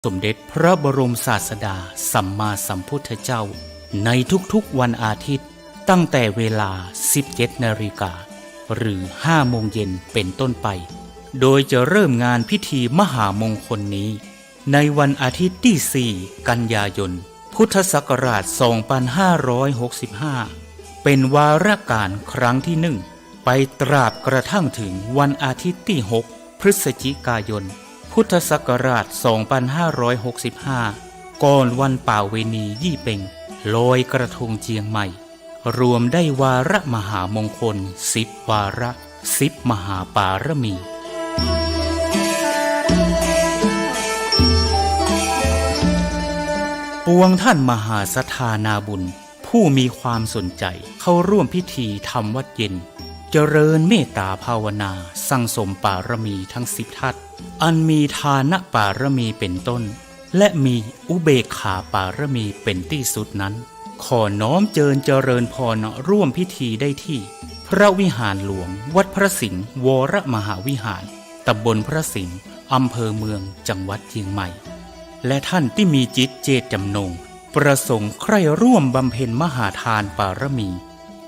สมเด็จพระบรมศาสดาสัมมาสัมพุทธเจ้าในทุกๆวันอาทิตย์ตั้งแต่เวลา 17 นาฬิกาหรือ 5 โมงเย็นเป็นต้นไปโดยจะเริ่มงานพิธีมหามงคลนี้ในวันอาทิตย์ที่ 4 กันยายน พุทธศักราช 2565 เป็นวาระการครั้งที่ 1 ไปตราบกระทั่งถึงวันอาทิตย์ที่ 6 พฤศจิกายน พุทธศักราช 2565 ก่อนวันป่าเวณียี่เป่งลอยกระทงเจียงใหม่รวมได้วาระมหามงคล10 วาระ10 มหาปารมีปวงท่านมหาศรัทธานาบุญผู้มีความสนใจเข้าร่วมพิธีทำวัดเย็นเจริญเมตตาภาวนาสั่งสมปารมีทั้ง10 ทัศอันมีทานปารมีเป็นต้นและมีอุเบกขาปารมีเป็นที่สุดนั้นขอน้อมเจริญพรร่วมพิธีได้ที่พระวิหารหลวงวัดพระสิงห์วรมหาวิหารตำบลพระสิงห์อำเภอเมืองจังหวัดเชียงใหม่และท่านที่มีจิตเจตจำนงประสงค์ใคร่ร่วมบำเพ็ญมหาทานปารมี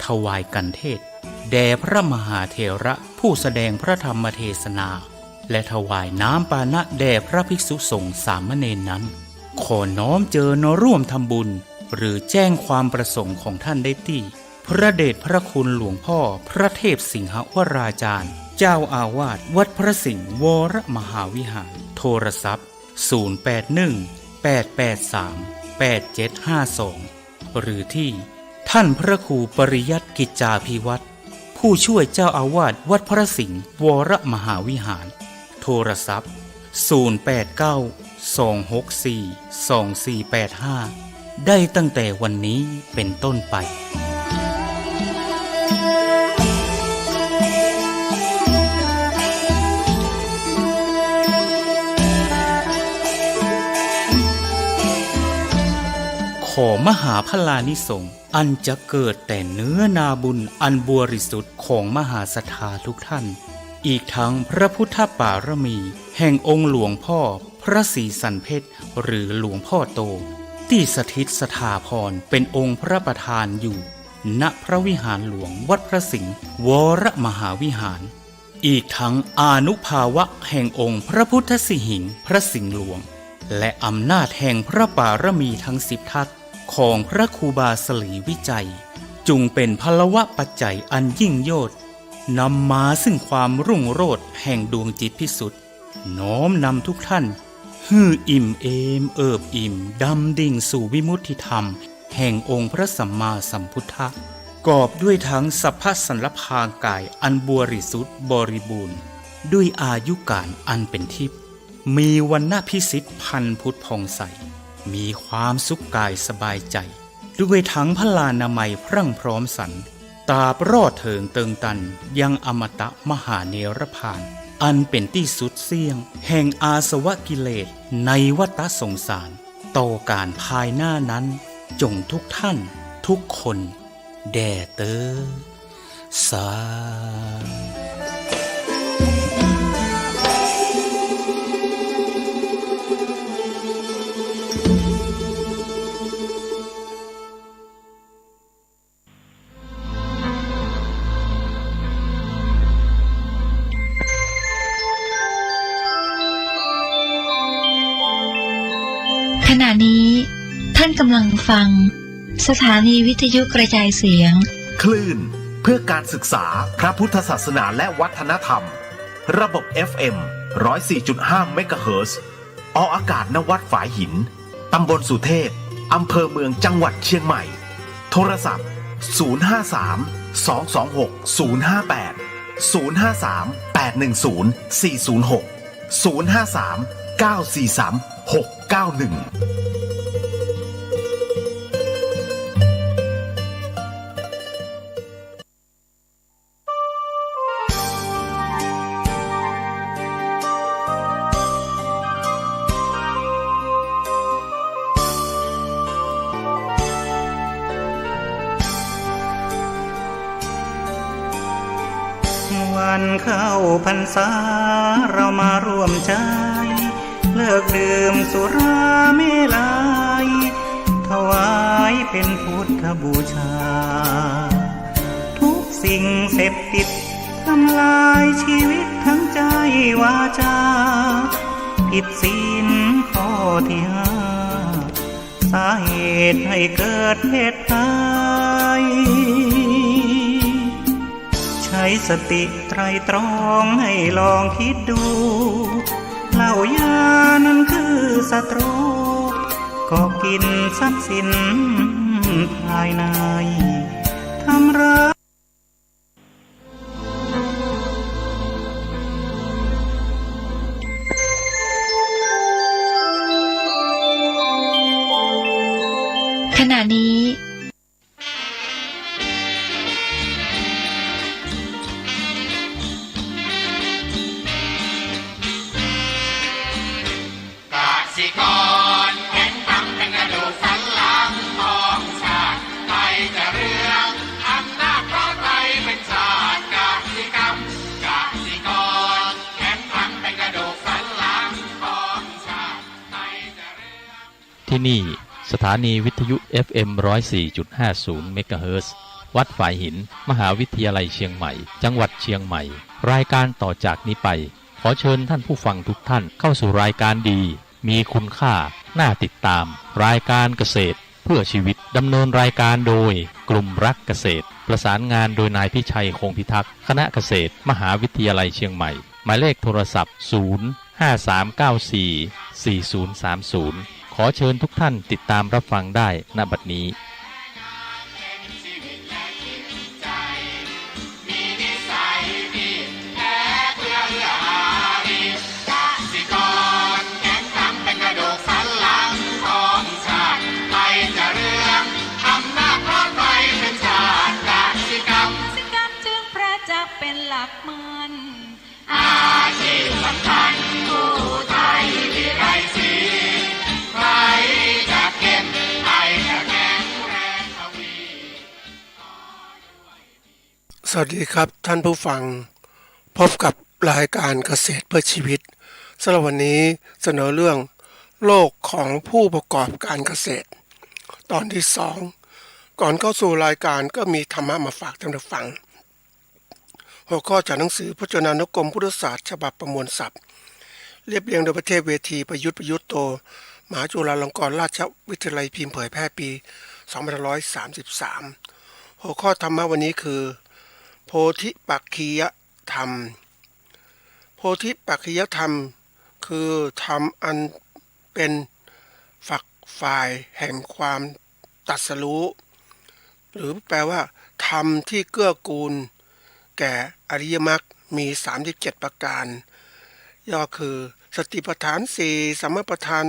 ถวายกันเทศแด่พระมหาเถระผู้แสดงพระธรรมเทศนาและถวายน้ำปานะแด่พระภิกษุสงฆ์สามเณรนั้นขอน้อมร่วมทำบุญหรือแจ้งความประสงค์ของท่านได้ที่พระเดชพระคุณหลวงพ่อพระเทพสิงหวราจารย์เจ้าอาวาสวัดพระสิงห์วรมหาวิหารโทรศัพท์0818838752หรือที่ท่านพระครูปริยัติกิจจาภิวัตรผู้ช่วยเจ้าอาวาสวัดพระสิงห์วรมหาวิหารโทรศัพท์0892642485ได้ตั้งแต่วันนี้เป็นต้นไปขอมหาพลานิสงส์อันจะเกิดแต่เนื้อนาบุญอันบริสุทธิ์ของมหาศรัทธาทุกท่านอีกทั้งพระพุทธปารมีแห่งองค์หลวงพ่อพระศรีสันเพชรหรือหลวงพ่อโตที่สถิตสถาพรเป็นองค์พระประธานอยู่ณพระวิหารหลวงวัดพระสิงห์วรมหาวิหารอีกทั้งอานุภาวะแห่งองค์พระพุทธสิหิงค์พระสิงห์หลวงและอำนาจแห่งพระปารมีทั้ง10 ทัศของพระครูบาสลีวิจัยจุงเป็นพลวะปัจจัยอันยิ่งโยชน์นำมาซึ่งความรุ่งโรจน์แห่งดวงจิตพิสุทธิ์น้อมนำทุกท่านฮืออิ่มเอมเอิบอิ่มดำดิ่งสู่วิมุตติธรรมแห่งองค์พระสัมมาสัมพุทธะกอบด้วยทั้งสัพพสันลภากายอันบริสุทธิ์บริบูรณ์ด้วยอายุการอันเป็นทิพย์มีวรรณพิสิทธิ์พันพุทธพองใสมีความสุขกายสบายใจด้วยทั้งพลานามัยพรั่งพร้อมสรรตราบรอดเถิงเติงตันยังอมตะมหาเนรพานอันเป็นที่สุดเสี่ยงแห่งอาสวะกิเลสในวัฏสงสารต่อการภายหน้านั้นจงทุกท่านทุกคนแด่เตอสาขณะนี้ท่านกำลังฟังสถานีวิทยุกระจายเสียงคลื่นเพื่อการศึกษาพระพุทธศาสนาและวัฒนธรรมระบบ FM 104.5 เมกะเฮิรตซ์ออกอากาศณวัดฝายหินตำบลสุเทพอำเภอเมืองจังหวัดเชียงใหม่โทรศัพท์053 226 058 053 810 406 053 943 691วันเข้าพรรษาเรามาร่วมใจ เลิกดื่มสุราเมลัยถวายเป็นพุทธบูชาทุกสิ่งเสพติดทำลายชีวิตทั้งใจวาจาผิดศีลข้อที่ห้าสาเหตุให้เกิดเพศภัยใช้สติไตรตรองให้ลองคิดดูเหล้ายานั้นคือศัตรูก็กินทรัพย์สินภายในทำร้าย ขณะนี้ สิกรแข็งทำเป็นกระดูกสันหลังของชาติไทยจะเรืองอำนาจเพราะไทยเป็นชาติกสิกรรมกสิกรแข็งทำเป็นกระดูกสันหลังของชาติไทยจะเรืองที่นี่สถานีวิทยุ FM 104.50 เมกะเฮิรตซ์วัดฝายหินมหาวิทยาลัยเชียงใหม่จังหวัดเชียงใหม่รายการต่อจากนี้ไปขอเชิญท่านผู้ฟังทุกท่านเข้าสู่รายการดีมีคุณค่าน่าติดตามรายการเกษตรเพื่อชีวิตดำเนินรายการโดยกลุ่มรักเกษตรประสานงานโดยนายพิชัยคงพิทักษ์คณะเกษตรมหาวิทยาลัยเชียงใหม่หมายเลขโทรศัพท์053944030ขอเชิญทุกท่านติดตามรับฟังได้ณบัดนี้สวัสดีครับท่านผู้ฟังพบกับรายการเกษตรเพื่อชีวิตสำหรับวันนี้เสนอเรื่องโลกของผู้ประกอบการเกษตรตอนที่2ก่อนเข้าสู่รายการก็มีธรรมะมาฝากท่านผู้ฟังหัวข้อจากหนังสือพจนานุกรมพุทธศาสตร์ฉบับประมวลศัพท์เรียบเรียงโดยประเทศเวทีประยุทธ์โตมหาจุฬาลงกรณราชวิทยาลัยพิมพ์เผยแพร่ปี2533หัวข้อธรรมะวันนี้คือโพธิปักขิยธรรมโพธิปักขิยธรรมคือธรรมอันเป็นฝักฝ่ายแห่งความตรัสรู้หรือแปลว่าธรรมที่เกื้อกูลแก่อริยมรรคมี37ประการย่อคือสติปัฏฐาน4สัมมาปัฏฐาน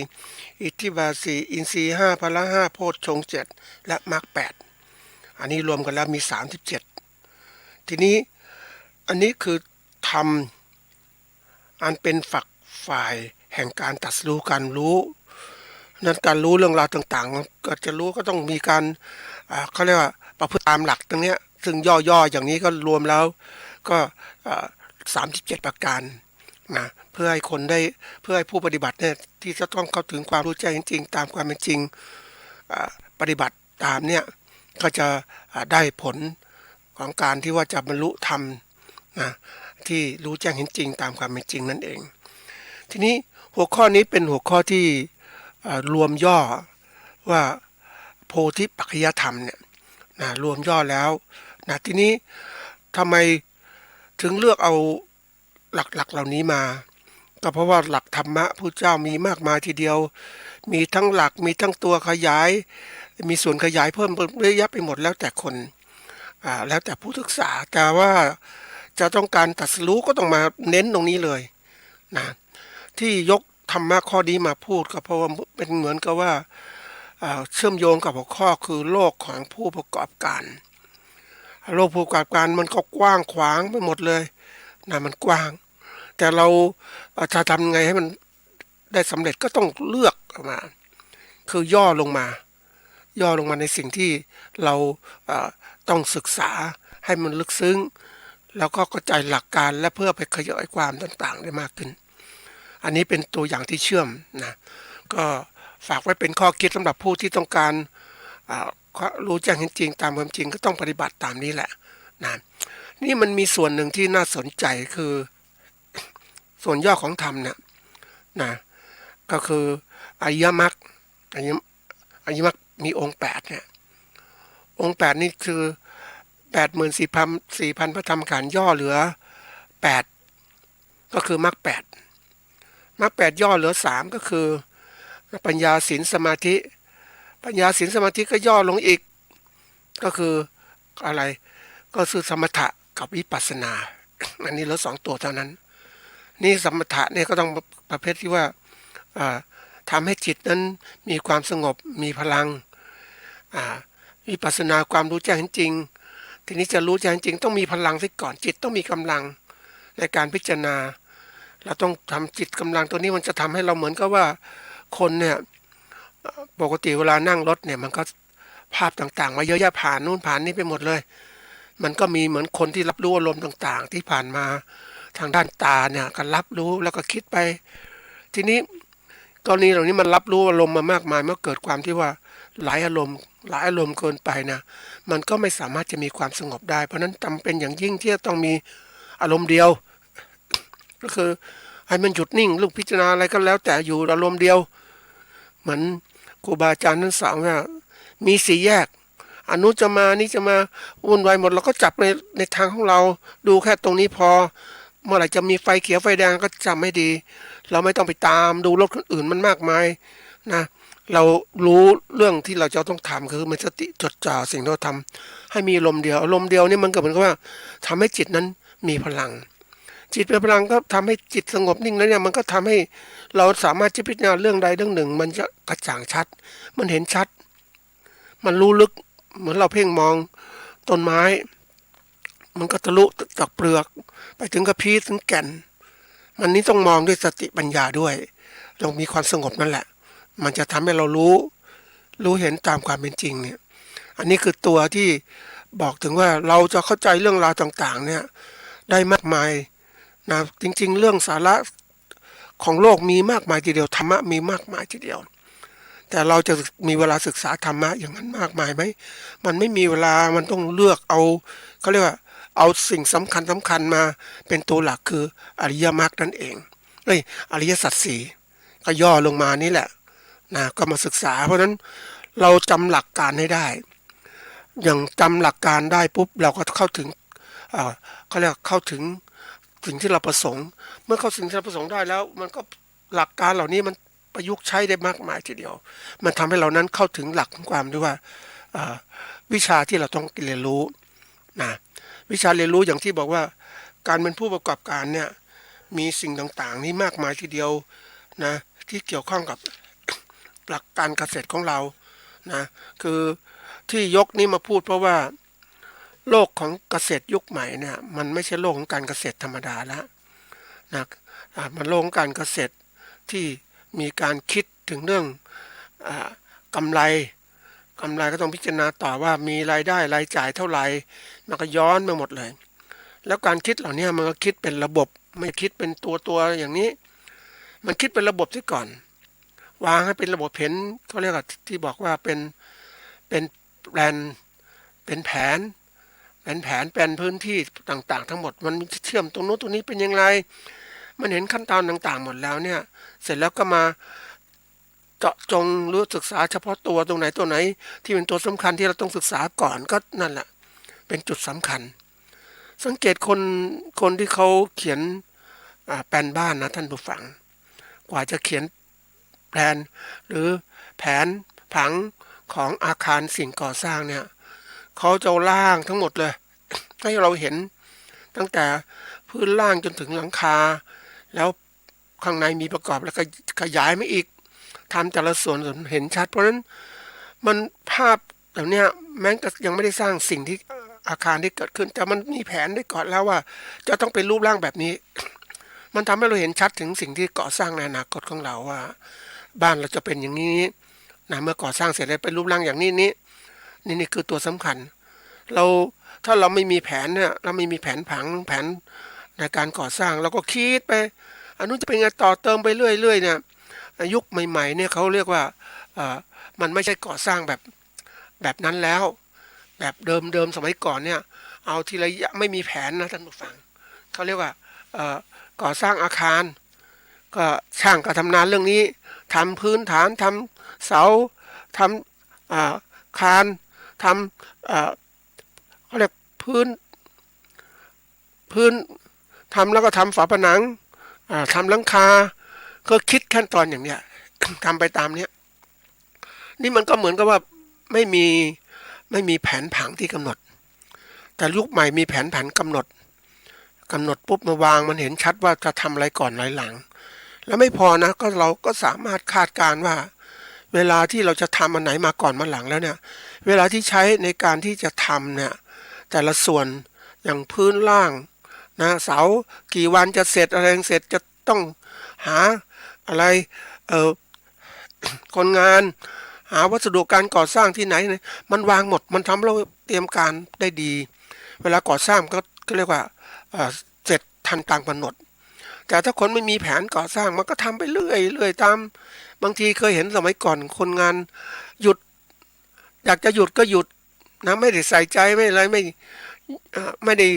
4อิทธิบาท4อินทรีย์5พละ5โพชฌงค์7และมรรค8อันนี้รวมกันแล้วมี37ทีนี้อันนี้คือธรรมอันเป็นฝักฝ่ายแห่งการตรัสรู้การรู้นั้นการรู้เรื่องราวต่างๆก็จะรู้ก็ต้องมีการเขาเรียกว่าประพฤติตามหลักตรงนี้ซึ่งย่อๆอย่างนี้ก็รวมแล้วก็37ประการนะเพื่อให้คนได้เพื่อให้ผู้ปฏิบัติเนี่ยที่จะต้องเข้าถึงความรู้แจ้งจริงตามความเป็นจริงปฏิบัติตามเนี่ยก็จะได้ผลของการที่ว่าจะบรรลุธรรมนะที่รู้แจ้งเห็นจริงตามความเป็นจริงนั่นเองทีนี้หัวข้อนี้เป็นหัวข้อที่รวมย่อว่าโพธิปักขิยธรรมเนี่ยนะรวมย่อแล้วนะทีนี้ทำไมถึงเลือกเอาหลักๆเหล่านี้มาก็เพราะว่าหลักธรรมะพระเจ้ามีมากมายทีเดียวมีทั้งหลักมีทั้งตัวขยายมีส่วนขยายเพิ่มเยอะแยะไปหมดแล้วแต่คนแล้วแต่ผู้ศึกษาแต่ว่าจะต้องการตรัสรู้ก็ต้องมาเน้นตรงนี้เลยนะที่ยกธรรมะข้อนี้มาพูดก็เพราะว่าเป็นเหมือนกับว่าเชื่อมโยงกับหัวข้อคือโลกของผู้ประกอบการโลกผู้ประกอบการมันก็กว้างขวางไปหมดเลยนะมันกว้างแต่เราจะทำไงให้มันได้สำเร็จก็ต้องเลือกออกมาคือย่อลงมาในสิ่งที่เราต้องศึกษาให้มันลึกซึ้งแล้วก็เข้าใจหลักการและเพื่อไปขยายความต่างๆได้มากขึ้น อันนี้เป็นตัวอย่างที่เชื่อมนะก็ฝากไว้เป็นข้อคิดสำหรับผู้ที่ต้องการรู้แจ้งเห็นจริงตามความจริงก็ต้องปฏิบัติตามนี้แหละนะนี่มันมีส่วนหนึ่งที่น่าสนใจคือส่วนย่อของธรรมเนี่ยนะก็คืออริยมรรคอริยมรรคมีองค์8เนี่ยองค์8นี่คือ 84,000 พระธรรมขันธ์ย่อเหลือ8ก็คือมรรค8ย่อเหลือ3ก็คือปัญญาศีลสมาธิปัญญาศีลสมาธิก็ย่อลงอีกก็คืออะไรก็คือสมถะกับวิปัสสนาอันนี้เหลือ2ตัวเท่านั้นนี่สมถะเนี่ยก็ต้องประเภทที่ว่าทำให้จิตนั้นมีความสงบมีพลังวิปัสสนาความรู้แจ้งเห็นจริงทีนี้จะรู้แจ้งจริงต้องมีพลังซะก่อนจิตต้องมีกำลังในการพิจารณาเราต้องทำจิตกำลังตัวนี้มันจะทำให้เราเหมือนกับว่าคนเนี่ยปกติเวลานั่งรถเนี่ยมันก็ภาพต่างๆมาเยอะแยะผ่านนู่นผ่านนี่ไปหมดเลยมันก็มีเหมือนคนที่รับรู้อารมณ์ต่างๆที่ผ่านมาทางด้านตาเนี่ยก็รับรู้แล้วก็คิดไปทีนี้กรณีเหล่านี้มันรับรู้อารมณ์มามากมายเมื่อเกิดความที่ว่าหลายอารมณ์เกินไปนะมันก็ไม่สามารถจะมีความสงบได้เพราะนั้นจำเป็นอย่างยิ่งที่จะต้องมีอารมณ์เดียวก็คือให้มันหยุดนิ่งลูกพิจารณาอะไรก็แล้วแต่อยู่อารมณ์เดียวเหมือนครูบาอาจารย์นั้นสอนว่ามี4แยกอันนู้นจะมานี่จะมาวุ่นวายหมดเราก็จับในทางของเราดูแค่ตรงนี้พอเมื่อไหร่จะมีไฟเขียวไฟแดงก็จำไม่ดีเราไม่ต้องไปตามดูรถคนอื่นมันมากมายนะเรารู้เรื่องที่เราจะต้องทำคือมีสติจดจ่อสิ่งที่เราทำให้มีอารมณ์เดียวนี่มันก็เหมือนกับว่าทำให้จิตนั้นมีพลังจิตเป็นพลังก็ทำให้จิตสงบนิ่งแล้วเนี่ยมันก็ทำให้เราสามารถจะพิจารณาเรื่องใดเรื่องหนึ่งมันจะกระจ่างชัดมันเห็นชัดมันรู้ลึกเหมือนเราเพ่งมองต้นไม้มันก็ทะลุจากเปลือกไปถึงกระพี้ถึงแก่นมันนี้ต้องมองด้วยสติปัญญาด้วยต้องมีความสงบนั่นแหละมันจะทำให้เรารู้เห็นตามความเป็นจริงเนี่ยอันนี้คือตัวที่บอกถึงว่าเราจะเข้าใจเรื่องราวต่างๆเนี่ยได้มากมายนะจริงๆเรื่องสาระของโลกมีมากมายทีเดียวธรรมะมีมากมายทีเดียวแต่เราจะมีเวลาศึกษาธรรมะอย่างนั้นมากมายไหมมันไม่มีเวลามันต้องเลือกเอาเขาเรียกว่าเอาสิ่งสำคัญมาเป็นตัวหลักคืออริยมรรคนั่นเองอริยสัจสี่ก็ย่อลงมานี่แหละนะก็มาศึกษาเพราะนั้นเราจำหลักการให้ได้อย่างจำหลักการได้ปุ๊บเราก็เข้าถึงเขาเรียกเข้าถึงสิ่งที่เราประสงค์เมื่อเข้าสิ่งที่เราประสงค์ได้แล้วมันก็หลักการเหล่านี้มันประยุกต์ใช้ได้มากมายทีเดียวมันทำให้เรานั้นเข้าถึงหลักของความที่ว่าวิชาที่เราต้องเรียนรู้นะวิชาเรียนรู้อย่างที่บอกว่าการเป็นผู้ประกอบการเนี่ยมีสิ่งต่างๆนี่มากมายทีเดียวนะที่เกี่ยวข้องกับหลักการเกษตรของเรานะคือที่ยกนี้มาพูดเพราะว่าโลกของเกษตรยุคใหม่เนี่ยมันไม่ใช่โลกของการเกษตรธรรมดาแล้วนะมันโลกของการเกษตรที่มีการคิดถึงเรื่องกำไรก็ต้องพิจารณาต่อว่ามีรายได้รายจ่ายเท่าไหร่มันก็ย้อนมาหมดเลยแล้วการคิดเหล่านี้มันก็คิดเป็นระบบไม่คิดเป็นตัวอย่างนี้มันคิดเป็นระบบที่ก่อนวางให้เป็นระบบเห็นเขาเรียกว่าที่บอกว่าเป็นแปลนเป็นแผนเป็นพื้นที่ต่างๆทั้งหมดมันเชื่อมตรงโน้นตรงนี้เป็นยังไงมันเห็นขั้นตอนต่างๆหมดแล้วเนี่ยเสร็จแล้วก็มาเจาะจงรู้ศึกษาเฉพาะตัวตรงไหนที่เป็นตัวสำคัญที่เราต้องศึกษาก่อนก็นั่นแหละเป็นจุดสำคัญสังเกตคนที่เขาเขียนแปลนบ้านนะท่านผู้ฟังกว่าจะเขียนแปลนหรือแผนผังของอาคารสิ่งก่อสร้างเนี่ยเขาจะล่างทั้งหมดเลยให้เราเห็นตั้งแต่พื้นล่างจนถึงหลังคาแล้วข้างในมีประกอบแล้วก็ขยายมาอีกทำแต่ละส่วนเห็นชัดเพราะฉะนั้นมันภาพแบบเนี้ยแม้ก็ยังไม่ได้สร้างสิ่งที่อาคารที่เกิดขึ้นแต่มันมีแผนได้ก่อนแล้วว่าจะต้องเป็นรูปร่างแบบนี้มันทำให้เราเห็นชัดถึงสิ่งที่ก่อสร้างในอนาคตของเราว่าบ้านเราจะเป็นอย่างนี้นะเมื่อก่อสร้างเสร็จแล้วเป็นรูปร่างอย่างนี้นี่คือตัวสำคัญถ้าเราไม่มีแผนเนี่ยเราไม่มีแผนผังแผนในการก่อสร้างเราก็คิดไป อันนู้นจะเป็นไงต่อเติมไปเรื่อยๆเนี่ยยุคใหม่ๆเนี่ยเขาเรียกว่ามันไม่ใช่ก่อสร้างแบบนั้นแล้วแบบเดิมสมัยก่อนเนี่ยเอาทีละไม่มีแผนนะท่านผู้ฟังเขาเรียกว่าก่อสร้างอาคารก็ช่างก็ทำนานเรื่องนี้ทำพื้นฐานทำเสาทำคานทำเขาเรียกพื้นทำแล้วก็ทำฝาผนังทำหลังคาก็คิดขั้นตอนอย่างเนี้ย ทำไปตามเนี้ยนี่มันก็เหมือนกับว่าไม่มีแผนผังที่กำหนดแต่ยุคใหม่มีแผนผังกำหนดปุ๊บมาวางมันเห็นชัดว่าจะทำอะไรก่อนอะไรหลังแล้วไม่พอนะก็เราก็สามารถคาดการณ์ว่าเวลาที่เราจะทำอันไหนมาก่อนมาหลังแล้วเนี่ยเวลาที่ใช้ในการที่จะทำเนี่ยแต่ละส่วนอย่างพื้นล่างนะเสากี่วันจะเสร็จอะไรเสร็จจะต้องหาอะไรคนงานหาวัสดุการก่อสร้างที่ไหนมันวางหมดมันทำเราเตรียมการได้ดีเวลาก่อสร้างก็เรียกว่าเสร็จทันตามกำหนดแต่ถ้าคนไม่มีแผนก่อสร้างมันก็ทำไปเรื่อยตามบางทีเคยเห็นสมัยก่อนคนงานหยุดอยากจะหยุดก็หยุดนะไม่ได้ใส่ใจไม่อะไรไม่ได้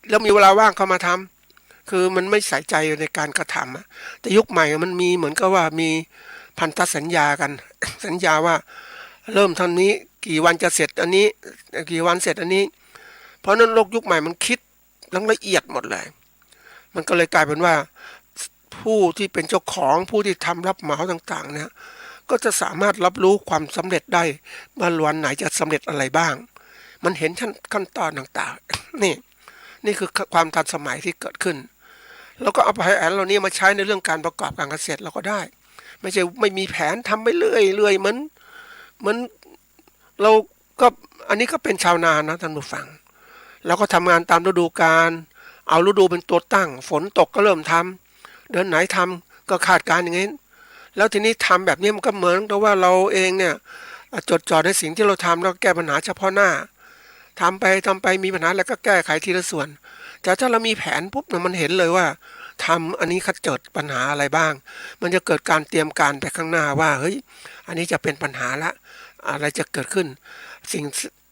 แล้วมีเวลาว่างเข้ามาทำคือมันไม่ใส่ใจในการกระทำแต่ยุคใหม่มันมีเหมือนกับว่ามีพันธสัญญากัน สัญญาว่าเริ่มเท่านี้กี่วันจะเสร็จอันนี้กี่วันเสร็จอันนี้เพราะนั้นโลกยุคใหม่มันคิดละเอียดหมดเลยมันก็เลยกลายเป็นว่าผู้ที่เป็นเจ้าของผู้ที่ทำรับเหมาต่างๆเนี่ยก็จะสามารถรับรู้ความสำเร็จได้ว่าวันไหนจะสำเร็จอะไรบ้างมันเห็นขั้นตอนต่างๆ นี่คือความทันสมัยที่เกิดขึ้นแล้วก็เอาแผนเหล่านี้มาใช้ในเรื่องการประกอบการเกษตรเราก็ได้ไม่ใช่ไม่มีแผนทำไปเรื่อยเหมือนเราก็อันนี้ก็เป็นชาวนานะท่านผู้ฟังเราก็ทำงานตามฤดูกาลเอาฤดูเป็นตัวตั้งฝนตกก็เริ่มทำเดือนไหนทำก็คาดการณ์อย่างนี้แล้วทีนี้ทำแบบนี้มันก็เหมือนกับว่าเราเองเนี่ยจดจ่อในสิ่งที่เราทำแล้วแก้ปัญหาเฉพาะหน้าทำไปมีปัญหาแล้วก็แก้ไขทีละส่วนแต่ถ้าเรามีแผนปุ๊บมันเห็นเลยว่าทำอันนี้คัดเกิดปัญหาอะไรบ้างมันจะเกิดการเตรียมการไปข้างหน้าว่าเฮ้ยอันนี้จะเป็นปัญหาละอะไรจะเกิดขึ้นสิ่ง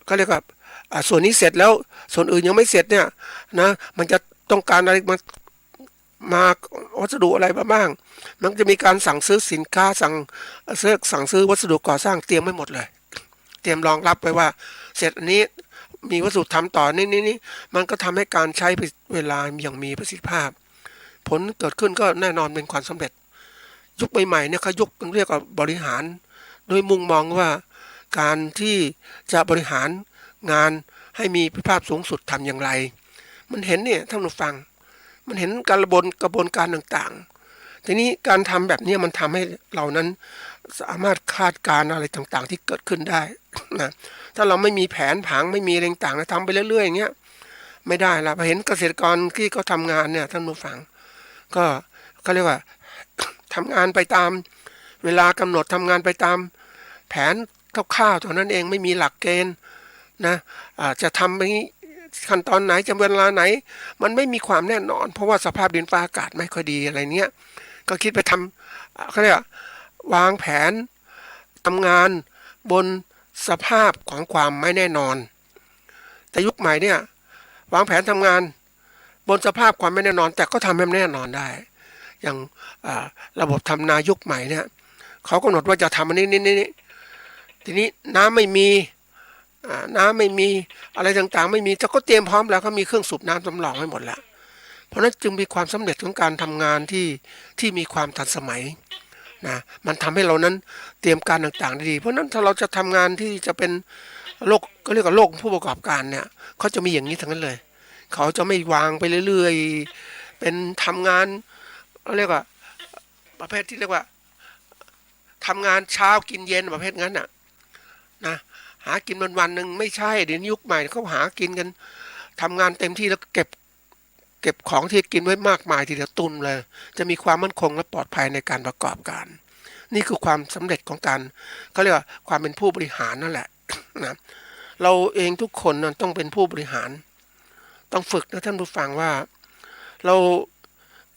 ก็เรียกว่าส่วนนี้เสร็จแล้วส่วนอื่นยังไม่เสร็จเนี่ยนะมันจะต้องการอะไรมาวัสดุอะไรบ้างมันจะมีการสั่งซื้อสินค้าสั่งซื้อวัสดุก่อสร้างเตรียมไว้หมดเลยเตรียมรองรับไว้ว่าเสร็จอันนี้มีวัสดุทำต่อนี่มันก็ทำให้การใช้เวลาอย่างมีประสิทธิภาพผลเกิดขึ้นก็แน่นอนเป็นความสำเร็จยุคใหม่ๆเนี่ยเขายุคเรียกว่าบริหารโดยมุ่งมองว่าการที่จะบริหารงานให้มีประสิทธิภาพสูงสุดทำอย่างไรมันเห็นเนี่ยท่านผู้ฟังมันเห็นกระบวนการต่างๆทีนี้การทำแบบนี้มันทำให้เรานั้นสามารถคาดการณ์อะไรต่างๆที่เกิดขึ้นได้นะถ้าเราไม่มีแผนผังไม่มีอะไรต่างๆทำไปเรื่อยๆอย่างเงี้ยไม่ได้ละพอเห็นเกษตรกรที่เขาทำงานเนี่ยท่านผู้ฟังก็เขาเรียกว่าทำงานไปตามเวลากำหนดทำงานไปตามแผนคร่าวๆเท่านั้นเองไม่มีหลักเกณฑ์นะจะทำไปขั้นตอนไหนจะเวลาไหนมันไม่มีความแน่นอนเพราะว่าสภาพดินฟ้าอากาศไม่ค่อยดีอะไรเนี้ยก็คิดไปทำเขาเรียกวางแผนทำงานบนสภาพของความไม่แน่นอนแต่ยุคใหม่เนี่ยวางแผนทำงานบนสภาพความไม่แน่นอนแต่ก็ทำให้แน่นอนได้อย่างระบบทำนายุคใหม่เนี่ยเขากำหนดว่าจะทำอันนี้ทีนี้น้ำไม่มีอะไรต่างๆไม่มีแต่ก็เตรียมพร้อมแล้วก็มีเครื่องสูบน้ำสำรองไว้หมดแล้วเพราะนั้นจึงมีความสำเร็จของการทำงานที่มีความทันสมัยนะมันทำให้เรานั้นเตรียมการต่างๆได้ดีเพราะนั้นถ้าเราจะทำงานที่จะเป็นโลกก็เรียกว่าโลกผู้ประกอบการเนี่ยเขาจะมีอย่างนี้ทั้งนั้นเลยเขาจะไม่วางไปเรื่อยๆเป็นทำงานเรียกว่าประเภทที่เรียกว่าทำงานเช้ากินเย็นประเภทนั้นนะหากินวันหนึ่งไม่ใช่เดี๋ยวยุคใหม่เขาหากินกันทำงานเต็มที่แล้วเก็บของที่กินไว้มากมายทีเดียวตุนเลยจะมีความมั่นคงและปลอดภัยในการประกอบการนี่คือความสำเร็จของการเขาเรียกว่าความเป็นผู้บริหารนั่นแหละนะเราเองทุกคนต้องเป็นผู้บริหารต้องฝึกนะท่านผู้ฟังว่าเรา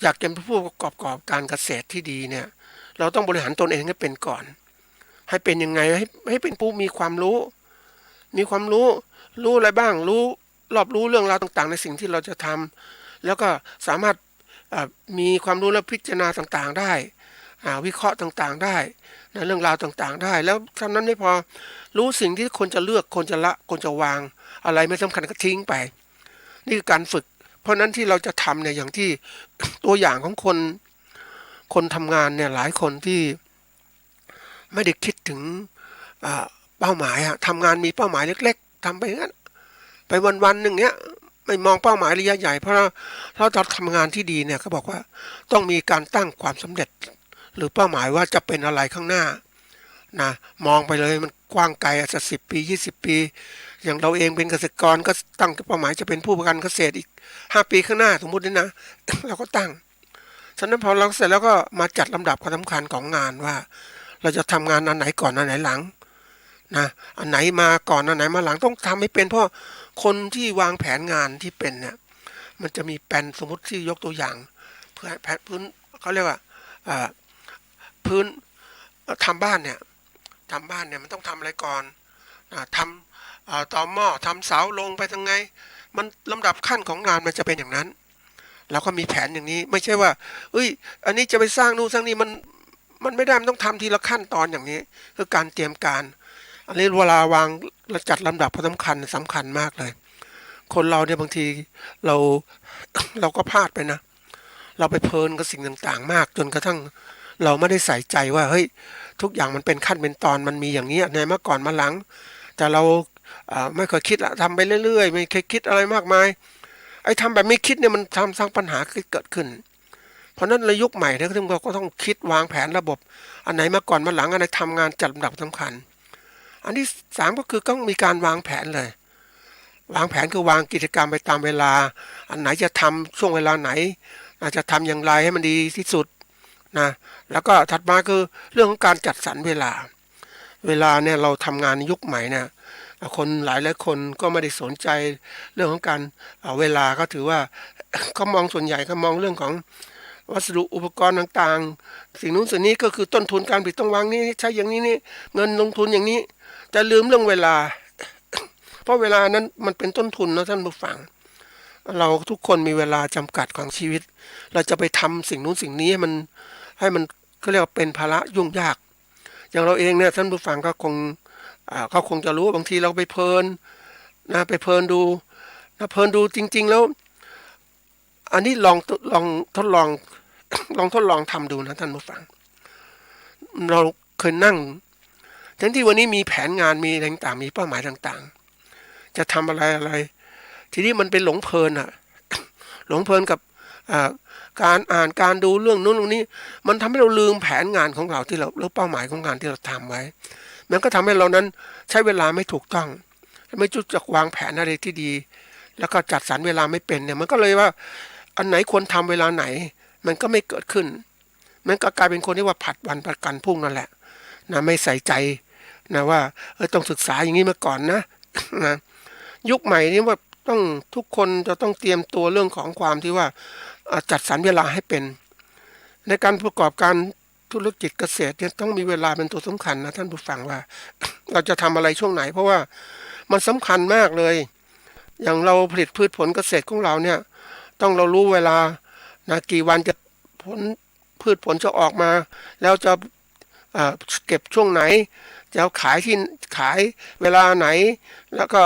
อยากจะเป็นผู้ประกอบการเกษตรที่ดีเนี่ยเราต้องบริหารตนเองให้เป็นก่อนให้เป็นยังไงให้เป็นผู้มีความรู้รู้อะไรบ้างรอบรู้เรื่องราวต่างๆในสิ่งที่เราจะทำแล้วก็สามารถมีความรู้และพิจารณาต่างๆได้วิเคราะห์ต่างๆได้ในเรื่องราวต่างๆได้แล้วเท่านั้นไม่พอรู้สิ่งที่ควรจะเลือกควรจะละควรจะวางอะไรไม่สำคัญก็ทิ้งไปนี่คือการฝึกเพราะนั้นที่เราจะทำเนี่ยอย่างที่ ตัวอย่างของคนทำงานเนี่ยหลายคนที่ไม่ได้คิดถึงเป้าหมายทำงานมีเป้าหมายเล็กๆทำไปงั้นไปวันๆหนึ่งเนี้ยไม่มองเป้าหมายระยะใหญ่เพราะเราทำงานที่ดีเนี่ยเขาบอกว่าต้องมีการตั้งความสำเร็จหรือเป้าหมายว่าจะเป็นอะไรข้างหน้านะมองไปเลยมันกว้างไกลอาจจะ10 ปี20 ปีอย่างเราเองเป็นเกษตรกรก็ตั้งเป้าหมายจะเป็นผู้ประกันเกษตรอีก5 ปีข้างหน้าสมมุตินะ เราก็ตั้งฉะนั้นพอเราเสร็จแล้วก็มาจัดลำดับความสำคัญของงานว่าเราจะทำงานอันไหนก่อนอันไหนหลังนะอันไหนมาก่อนอันไหนมาหลังต้องทำให้เป็นเพราะคนที่วางแผนงานที่เป็นเนี่ยมันจะมีแผนสมมติที่ยกตัวอย่างเพื่อแผนพื้นเขาเรียกว่าพื้นทำบ้านเนี่ยมันต้องทำอะไรก่อนทำต่อหม้อทำเสาลงไปทางไงมันลำดับขั้นของงานมันจะเป็นอย่างนั้นเราก็มีแผนอย่างนี้ไม่ใช่ว่าอันนี้จะไปสร้างนู่นสร้างนี่มันไม่ได้มันต้องทำทีละขั้นตอนอย่างนี้คือการเตรียมการอันนี้เวลาวางและจัดลำดับสำคัญมากเลยคนเราเนี่ยบางทีเราก็พลาดไปนะเราไปเพลินกับสิ่งต่างๆมากจนกระทั่งเราไม่ได้ใส่ใจว่าเฮ้ยทุกอย่างมันเป็นขั้นเป็นตอนมันมีอย่างนี้ในเมื่อก่อนมาหลังแต่เราไม่เคยคิดทำไปเรื่อยๆไม่เคยคิดอะไรมากมายไอ้ทำแบบไม่คิดเนี่ยมันทำสร้างปัญหาเกิดขึ้นเพราะนั้นในยุคใหม่เนี่ยเราก็ต้องคิดวางแผนระบบอันไหนมาก่อนมาหลังอันไหนทำงานจัดลำดับสำคัญอันที่3ก็คือต้องมีการวางแผนเลยวางแผนคือวางกิจกรรมไปตามเวลาอันไหนจะทำช่วงเวลาไหนจะทำอย่างไรให้มันดีที่สุดนะแล้วก็ถัดมาคือเรื่องของการจัดสรรเวลาเนี่ยเราทำงานในยุคใหม่เนี่ยคนหลายคนก็ไม่ได้สนใจเรื่องของการเวลาก็ถือว่า เขามองส่วนใหญ่เขามองเรื่องของวัสดุอุปกรณ์ต่างๆสิ่งนู้นสิ่งนี้ก็คือต้นทุนการผลิตต้องวางนี้ใช้อย่างนี้นี่เงินลงทุนอย่างนี้แต่ลืมเรื่องเวลา เพราะเวลานั้นมันเป็นต้นทุนนะท่านผู้ฟังเราทุกคนมีเวลาจำกัดของชีวิตเราจะไปทำสิ่งนู้นสิ่งนี้ให้มันเขาเรียกว่าเป็นภาระยุ่งยากอย่างเราเองเนี่ยท่านผู้ฟังก็เขาคงจะรู้ว่าบางทีเราไปเพลินดูจริงๆแล้วอันนี้ลองทดลอง ลองทดลองทำดูนะท่านผู้ฟังเราเคยนั่งทั้งที่วันนี้มีแผนงานมีอะไรต่างๆมีเป้าหมายต่างๆจะทำอะไรทีนี้มันเป็นหลงเพลินหลงเพลินกับการอ่านการดูเรื่องนู้นเรื่องนี้มันทำให้เราลืมแผนงานของเราที่เราเป้าหมายของงานที่เราทำไว้มันก็ทำให้เรานั้นใช้เวลาไม่ถูกต้องไม่รู้จักวางแผนอะไรที่ดีแล้วก็จัดสรรเวลาไม่เป็นเนี่ยมันก็เลยว่าอันไหนควรทำเวลาไหนมันก็ไม่เกิดขึ้นมันก็กลายเป็นคนที่ว่าผัดวันผัดกันพรุ่งนั่นแหละนะไม่ใส่ใจนะว่าต้องศึกษาอย่างนี้มาก่อนนะ นะยุคใหม่นี้ว่าต้องทุกคนจะต้องเตรียมตัวเรื่องของความที่ว่าจัดสรรเวลาให้เป็นในการประกอบการธุรกิจเกษตรเนี่ยต้องมีเวลาเป็นตัวสำคัญนะท่านผู้ฟังว่า เราจะทำอะไรช่วงไหนเพราะว่ามันสำคัญมากเลยอย่างเราผลิตพืชผลเกษตรของเราเนี่ยต้องเรารู้เวลานะกี่วันจะพืชผลจะออกมาแล้วจะเก็บช่วงไหนจะขายเวลาไหนแล้วก็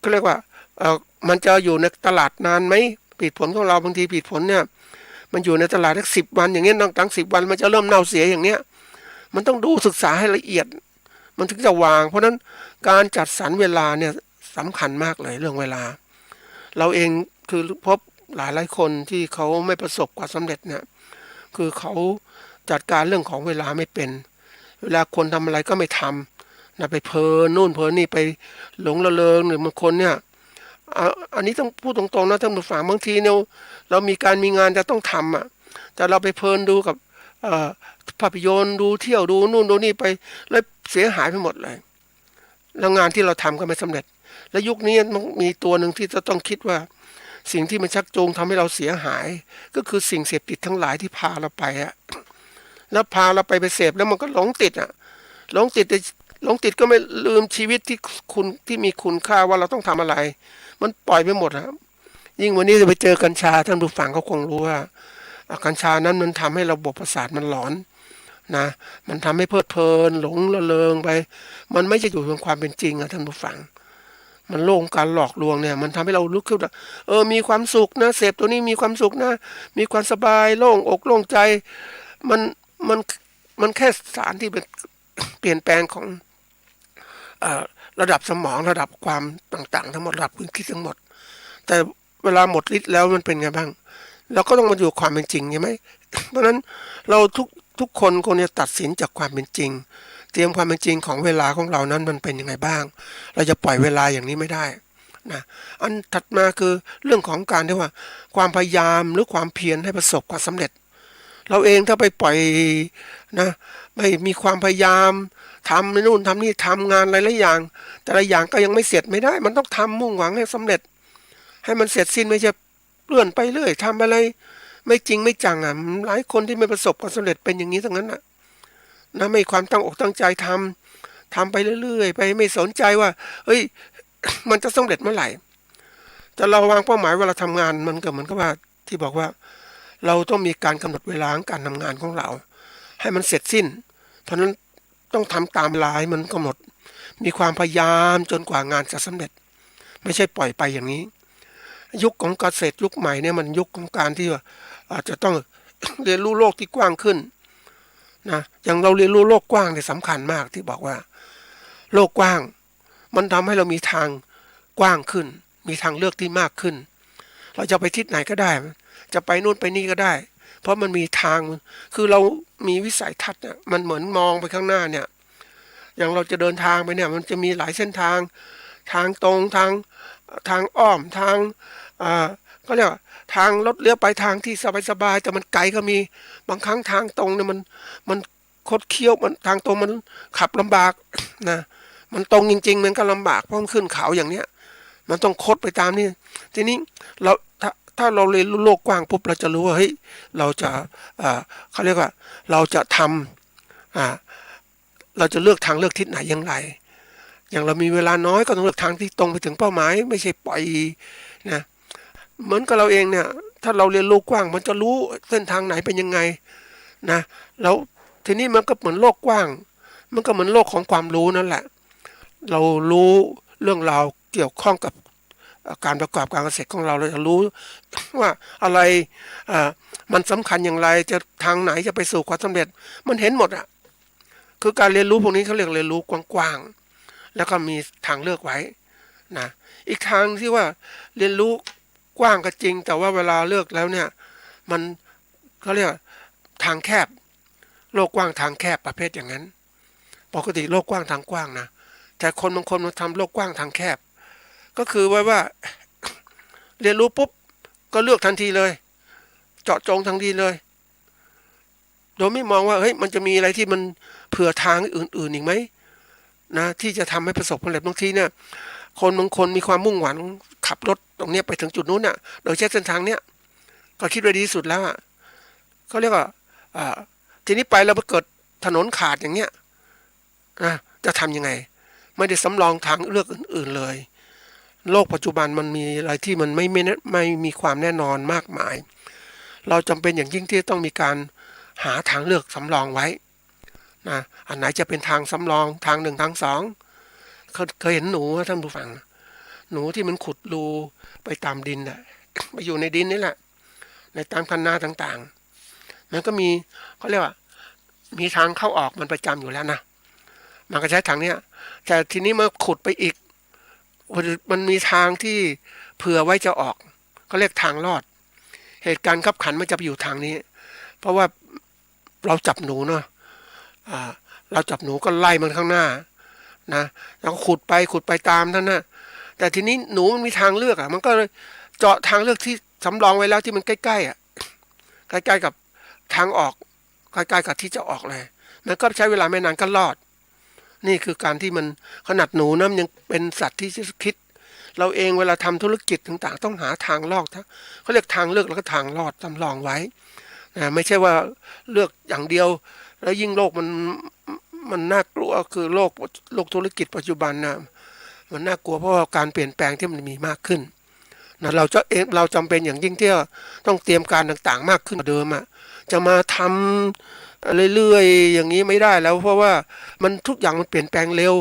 ก็เรียกว่ามันจะอยู่ในตลาดนานไหมผลิตผลของเราบางทีผลิตผลเนี่ยมันอยู่ในตลาดได้10 วันอย่างเงี้ยตั้ง10 วันมันจะเริ่มเน่าเสียอย่างเนี้ยมันต้องดูศึกษาให้ละเอียดมันถึงจะวางเพราะนั้นการจัดสรรเวลาเนี่ยสำคัญมากเลยเรื่องเวลาเราเองคือพบหลายคนที่เขาไม่ประสบความสำเร็จเนี่ยคือเขาจัดการเรื่องของเวลาไม่เป็นเวลาคนทำอะไรก็ไม่ทำนะไปเพลินนู่นเพลินนี่ไปหลงระเริงหรือบางคนเนี่ยอันนี้ต้องพูดตรงๆนะท่านผู้ฟังบางทีเนี่ยเรามีงานจะต้องทำแต่เราไปเพลินดูกับภาพยนตร์ดูเที่ยวดูนู่นดูนี่ไปแล้วเสียหายไปหมดเลยแล้วงานที่เราทำก็ไม่สำเร็จและยุคนี้มีตัวหนึ่งที่จะต้องคิดว่า สิ่งที่มันชักจูงทำให้เราเสียหายก็คือสิ่งเสพติดทั้งหลายที่พาเราไปแล้วพาเราไปเสพแล้วมันก็หลงติดหลงติดก็ไม่ลืมชีวิตที่มีคุณค่าว่าเราต้องทำอะไรมันปล่อยไปหมดยิ่งวันนี้จะไปเจอกัญชาท่านผู้ฟังเขาคงรู้ว่ากัญชานั้นมันทำให้ระบบประสาทมันหลอนนะมันทำให้เพลิดเพลินหลงระเริงไปมันไม่จะอยู่บนความเป็นจริงท่านผู้ฟังมันโลงการหลอกลวงเนี่ยมันทำให้เราลุกขึ้นมีความสุขนะเสพตัวนี้มีความสุขนะมีความสบายโล่งอกโล่งใจมันแค่สารที่เป็นเปลี่ยนแปลงของระดับสมองระดับความต่างๆทั้งหมดระดับความคิดทั้งหมดแต่เวลาหมดฤทธิ์แล้วมันเป็นไงบ้างเราก็ต้องมาอยู่ความเป็นจริงใช่ไหม เพราะฉะนั้นเราทุกคนควรจะตัดสินจากความเป็นจริงเตรียมความเป็นจริงของเวลาของเรานั้นมันเป็นยังไงบ้างเราจะปล่อยเวลาอย่างนี้ไม่ได้นะอันถัดมาคือเรื่องของการที่ว่าความพยายามหรือความเพียรให้ประสบความสำเร็จเราเองถ้าไปปล่อยนะไม่มีความพยายามทำนู่นทำนี่ทำงานหลายๆอย่างแต่ละอย่างก็ยังไม่เสร็จไม่ได้มันต้องทำมุ่งหวังให้สำเร็จให้มันเสร็จสิ้นไม่ใช่เลื่อนไปเรื่อยทำอะไรไม่จริงไม่จังหลายคนที่ไม่ประสบความสำเร็จเป็นอย่างนี้ทั้งนั้นนะไม่ความตั้งอกตั้งใจทำไปเรื่อยๆไปไม่สนใจว่าเฮ้ย มันจะสำเร็จเมื่อไหร่แต่เราวางเป้าหมายเวลาทำงานมันก็เหมือนกับว่าที่บอกว่าเราต้องมีการกำหนดเวลาการทำงานของเราให้มันเสร็จสิ้นเพราะนั้นต้องทำตามเวลาให้มันกำหนดมีความพยายามจนกว่างานจะสำเร็จไม่ใช่ปล่อยไปอย่างนี้ยุคของเกษตรยุคใหม่เนี่ยมันยุคของการที่ว่าอาจจะต้อง เรียนรู้โลกที่กว้างขึ้นนะอย่างเราเรียนรู้โลกกว้างเนี่ยสำคัญมากที่บอกว่าโลกกว้างมันทำให้เรามีทางกว้างขึ้นมีทางเลือกที่มากขึ้นเราจะไปทิศไหนก็ได้จะไปนู่นไปนี่ก็ได้เพราะมันมีทางคือเรามีวิสัยทัศน์เนี่ยมันเหมือนมองไปข้างหน้าเนี่ยอย่างเราจะเดินทางไปเนี่ยมันจะมีหลายเส้นทางทางตรงทางอ้อมทางก็เรียกว่าทางรถเลี้ยวไปทางที่สบายๆแต่มันไกลก็มีบางครั้งทางตรงเนี่ยมันคดเคี้ยวมันทางตรงมันขับลำบากนะมันตรงจริงๆมันก็ลำบากเพราะมันขึ้นเขาอย่างเนี้ยมันต้องคดไปตามนี่ทีนี้เราถ้าเราเรียนรู้โลกกว้างปุ๊บเราจะรู้ว่าเฮ้ยเราจะเขาเรียกว่าเราจะทำเราจะเลือกทางเลือกทิศไหนอย่างไรอย่างเรามีเวลาน้อยก็ต้องเลือกทางที่ตรงไปถึงเป้าหมายไม่ใช่ปล่อยนะเหมือนกับเราเองเนี่ยถ้าเราเรียนโลกกว้างมันจะรู้เส้นทางไหนเป็นยังไงนะแล้วทีนี้มันก็เหมือนโลกกว้างมันก็เหมือนโลกของความรู้นั่นแหละเรารู้เรื่องราวเกี่ยวข้องกับการประกอบการเกษตรของเราจะรู้ว่าอะไรมันสำคัญอย่างไรจะทางไหนจะไปสู่ความสำเร็จมันเห็นหมดคือการเรียนรู้พวกนี้เขาเรียกเรียนรู้กว้างๆแล้วก็มีทางเลือกไว้นะอีกทางที่ว่าเรียนรู้กว้างก็จริงแต่ว่าเวลาเลือกแล้วเนี่ยมันเขาเรียกทางแคบโลกกว้างทางแคบประเภทอย่างนั้นปกติโลกกว้างทางกว้างนะแต่คนบางคนมันทำโลกกว้างทางแคบก็คือว่าเรียนรู้ปุ๊บก็เลือกทันทีเลยเจาะจงทันทีเลยโดยไม่มองว่าเฮ้ยมันจะมีอะไรที่มันเผื่อทางอื่นๆอีกไหมนะที่จะทำให้ประสบความสำเร็จบางทีเนี่ยคนบางคนมีความมุ่งหวังขับรถตรงนี้ไปถึงจุดนู้นน่ะโดยใช้เส้นทางเนี้ยก็คิดว่าดีที่สุดแล้วเขาเรียกว่าทีนี้ไปแล้วเกิดถนนขาดอย่างเงี้ยนะจะทำยังไงไม่ได้สำรองทางเลือกอื่นๆเลยโลกปัจจุบันมันมีอะไรที่มันไม่มีความแน่นอนมากมายเราจำเป็นอย่างยิ่งที่ต้องมีการหาทางเลือกสำรองไว้นะอันไหนจะเป็นทางสำรองทางหนึ่งทางสองเคยเห็นหนูท่านผู้ฟังหนูที่มันขุดรูไปตามดินไปอยู่ในดินนี่แหละในตามคันนาต่างๆมันก็มีเขาเรียกว่ามีทางเข้าออกมันประจำอยู่แล้วนะมันก็ใช้ทางเนี้ยแต่ทีนี้มาขุดไปอีกมันมีทางที่เผื่อไว้จะออกเขาเรียกทางรอดเหตุการณ์ขับขันมันจะไปอยู่ทางนี้เพราะว่าเราจับหนูเนาะเราจับหนูก็ไล่มันข้างหน้านะแล้วก็ขุดไปตามท่านนะแต่ทีนี้หนูมันมีทางเลือกมันก็เลยเจาะทางเลือกที่สำรองไว้แล้วที่มันใกล้ๆใกล้ๆกับทางออกใกล้ๆกับที่จะออกเลยมันก็ใช้เวลาไม่นานก็รอดนี่คือการที่มันขนาดหนูนะมันยังเป็นสัตว์ที่คิด เราเองเวลาทำธุรกิจต่างๆต้องหาทางลอกเขาเรียกทางเลือกแล้วก็ทางรอดสำรองไว้นะไม่ใช่ว่าเลือกอย่างเดียวแล้วยิ่งโลกมันน่ากลัวคือโลกธุรกิจปัจจุบันนะมันน่ากลัวเพราะว่าการเปลี่ยนแปลงที่มันมีมากขึ้นนะเราจำเป็นอย่างยิ่งที่ต้องเตรียมการต่างๆมากขึ้นกว่าเดิมอ่ะจะมาทำเรื่อยๆอย่างนี้ไม่ได้แล้วเพราะว่ามันทุกอย่างมันเปลี่ยนแปลงเร็ว